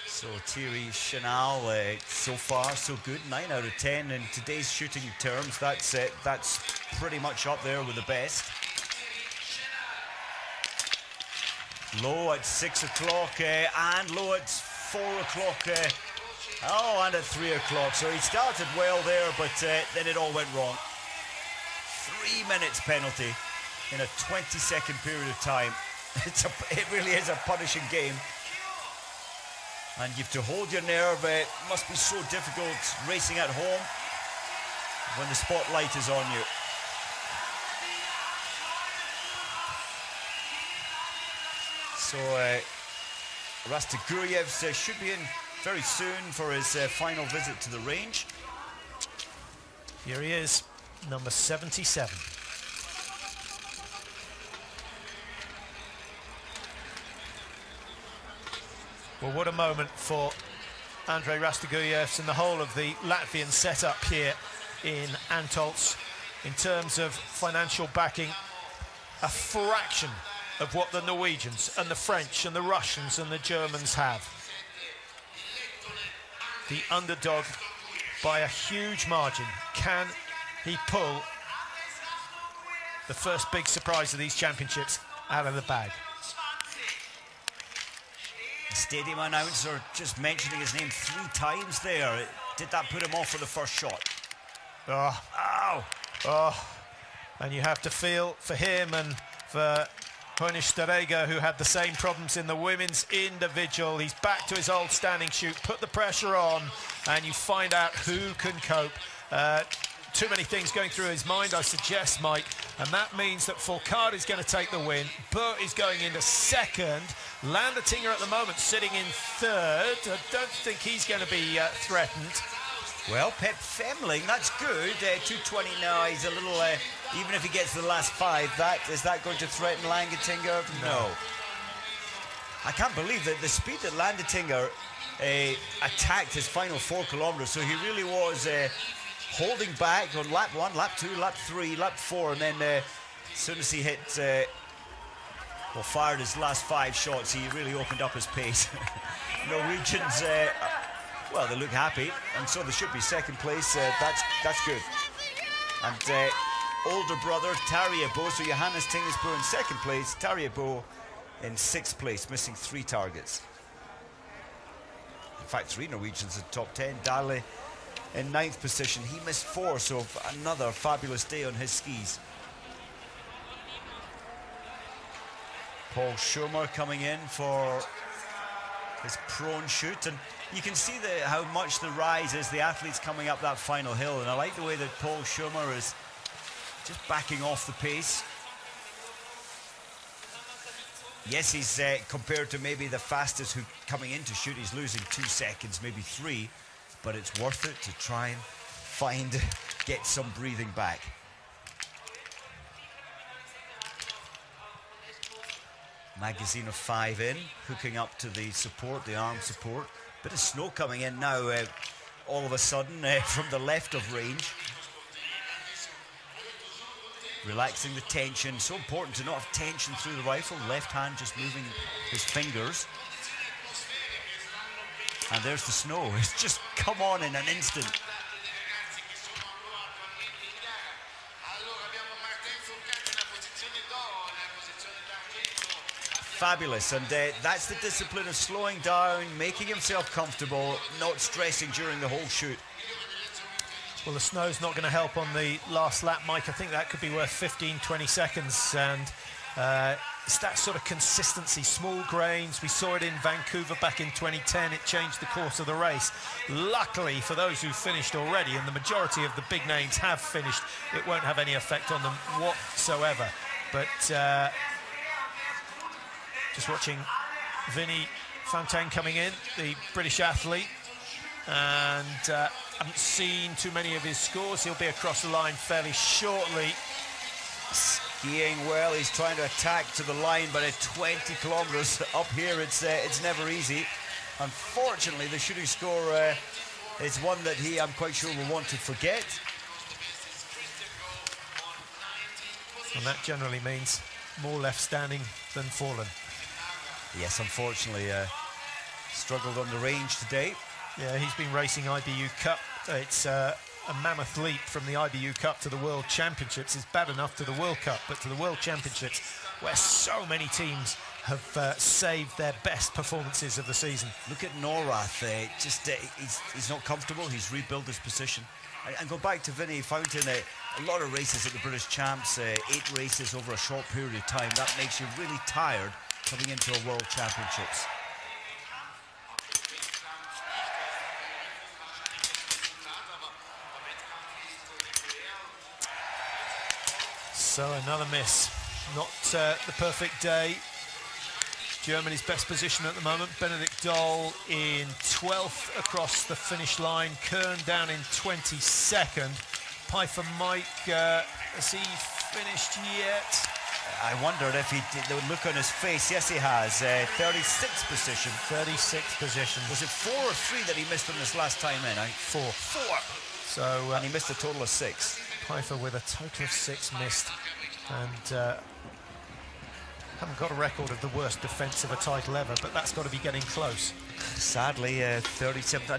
Speaker 2: So Thierry Chenal, so far so good, 9 out of 10 in today's shooting terms. That's pretty much up there with the best. Low at 6 o'clock and low at 4 o'clock. And at 3 o'clock. So he started well there, but then it all went wrong. 3 minutes penalty in a 20-second period of time. It really is a punishing game. And you have to hold your nerve. It must be so difficult racing at home when the spotlight is on you. So Rastaguyevs should be in very soon for his final visit to the range.
Speaker 1: Here he is, number 77. Well, what a moment for Andrei Rastaguyevs and the whole of the Latvian setup here in Antolz. In terms of financial backing, a fraction of what the Norwegians and the French and the Russians and the Germans have. The underdog by a huge margin. Can he pull the first big surprise of these championships out of the bag?
Speaker 2: Stadium announcer just mentioning his name 3 times there. Did that put him off for the first shot?
Speaker 1: And you have to feel for him and for Honish Starega, who had the same problems in the women's individual. He's back to his old standing shoot, put the pressure on, and you find out who can cope. Too many things going through his mind, I suggest, Mike, and that means that Fourcade is going to take the win. Burt is going into second. Landertinger at the moment sitting in third. I don't think he's going to be threatened.
Speaker 2: Well, Pep Femling, that's good. 2:20 now. He's a little Even if he gets the last 5, is that going to threaten Langetinga? No. I can't believe that the speed that Langetinga attacked his final 4 kilometers. So he really was holding back on lap 1, lap 2, lap 3, lap 4, and then as soon as he hit, fired his last 5 shots, he really opened up his pace. Norwegians, well, they look happy, and so they should be second place. That's good. And older brother Tarjei Bo, so Johannes Tingesbo in second place, Tarjei Bo in 6th place, missing 3 targets. In fact, 3 Norwegians in top 10. Dale in 9th position. He missed 4, so another fabulous day on his skis. Paul Schumer coming in for his prone shoot, and you can see how much the rise is, the athletes coming up that final hill, and I like the way that Paul Schumer is just backing off the pace. Yes, he's compared to maybe the fastest who coming in to shoot, he's losing 2 seconds, maybe 3, but it's worth it to try and get some breathing back. Magazine of 5 in, hooking up to the support, the arm support. Bit of snow coming in now, all of a sudden, from the left of range. Relaxing the tension. So important to not have tension through the rifle. Left hand just moving his fingers. And there's the snow. It's just come on in an instant. Fabulous, and that's the discipline of slowing down, making himself comfortable, not stressing during the whole shoot.
Speaker 1: Well, the snow's not going to help on the last lap, Mike. I think that could be worth 15, 20 seconds. And it's that sort of consistency, small grains. We saw it in Vancouver back in 2010. It changed the course of the race. Luckily for those who finished already, and the majority of the big names have finished, it won't have any effect on them whatsoever. But just watching Vinny Fontaine coming in, the British athlete, and haven't seen too many of his scores. He'll be across the line fairly shortly.
Speaker 2: Skiing well, he's trying to attack to the line, but at 20 kilometers up here, it's never easy. Unfortunately, the shooting score is one that I'm quite sure, will want to forget.
Speaker 1: And that generally means more left standing than fallen.
Speaker 2: Yes, unfortunately, struggled on the range today.
Speaker 1: Yeah, he's been racing IBU Cup. It's a mammoth leap from the IBU Cup to the World Championships. It's bad enough to the World Cup, but to the World Championships, where so many teams have saved their best performances of the season.
Speaker 2: Look at Norath. He's not comfortable. He's rebuilt his position. And go back to Vinny Fountain. A lot of races at the British Champs, 8 races over a short period of time. That makes you really tired coming into a World Championships.
Speaker 1: So another miss. Not the perfect day. Germany's best position at the moment. Benedikt Doll in 12th across the finish line. Kern down in 22nd. Pfeiffer Mike, has he finished yet?
Speaker 2: I wondered if the look on his face. Yes, he has. 36th position.
Speaker 1: 36th position.
Speaker 2: Was it 4 or 3 that he missed on this last time in?
Speaker 1: 4.
Speaker 2: 4.
Speaker 1: So,
Speaker 2: and he missed a total of 6.
Speaker 1: Pfeiffer with a total of 6 missed. And haven't got a record of the worst defence of a title ever, but that's got to be getting close.
Speaker 2: Sadly, 37th.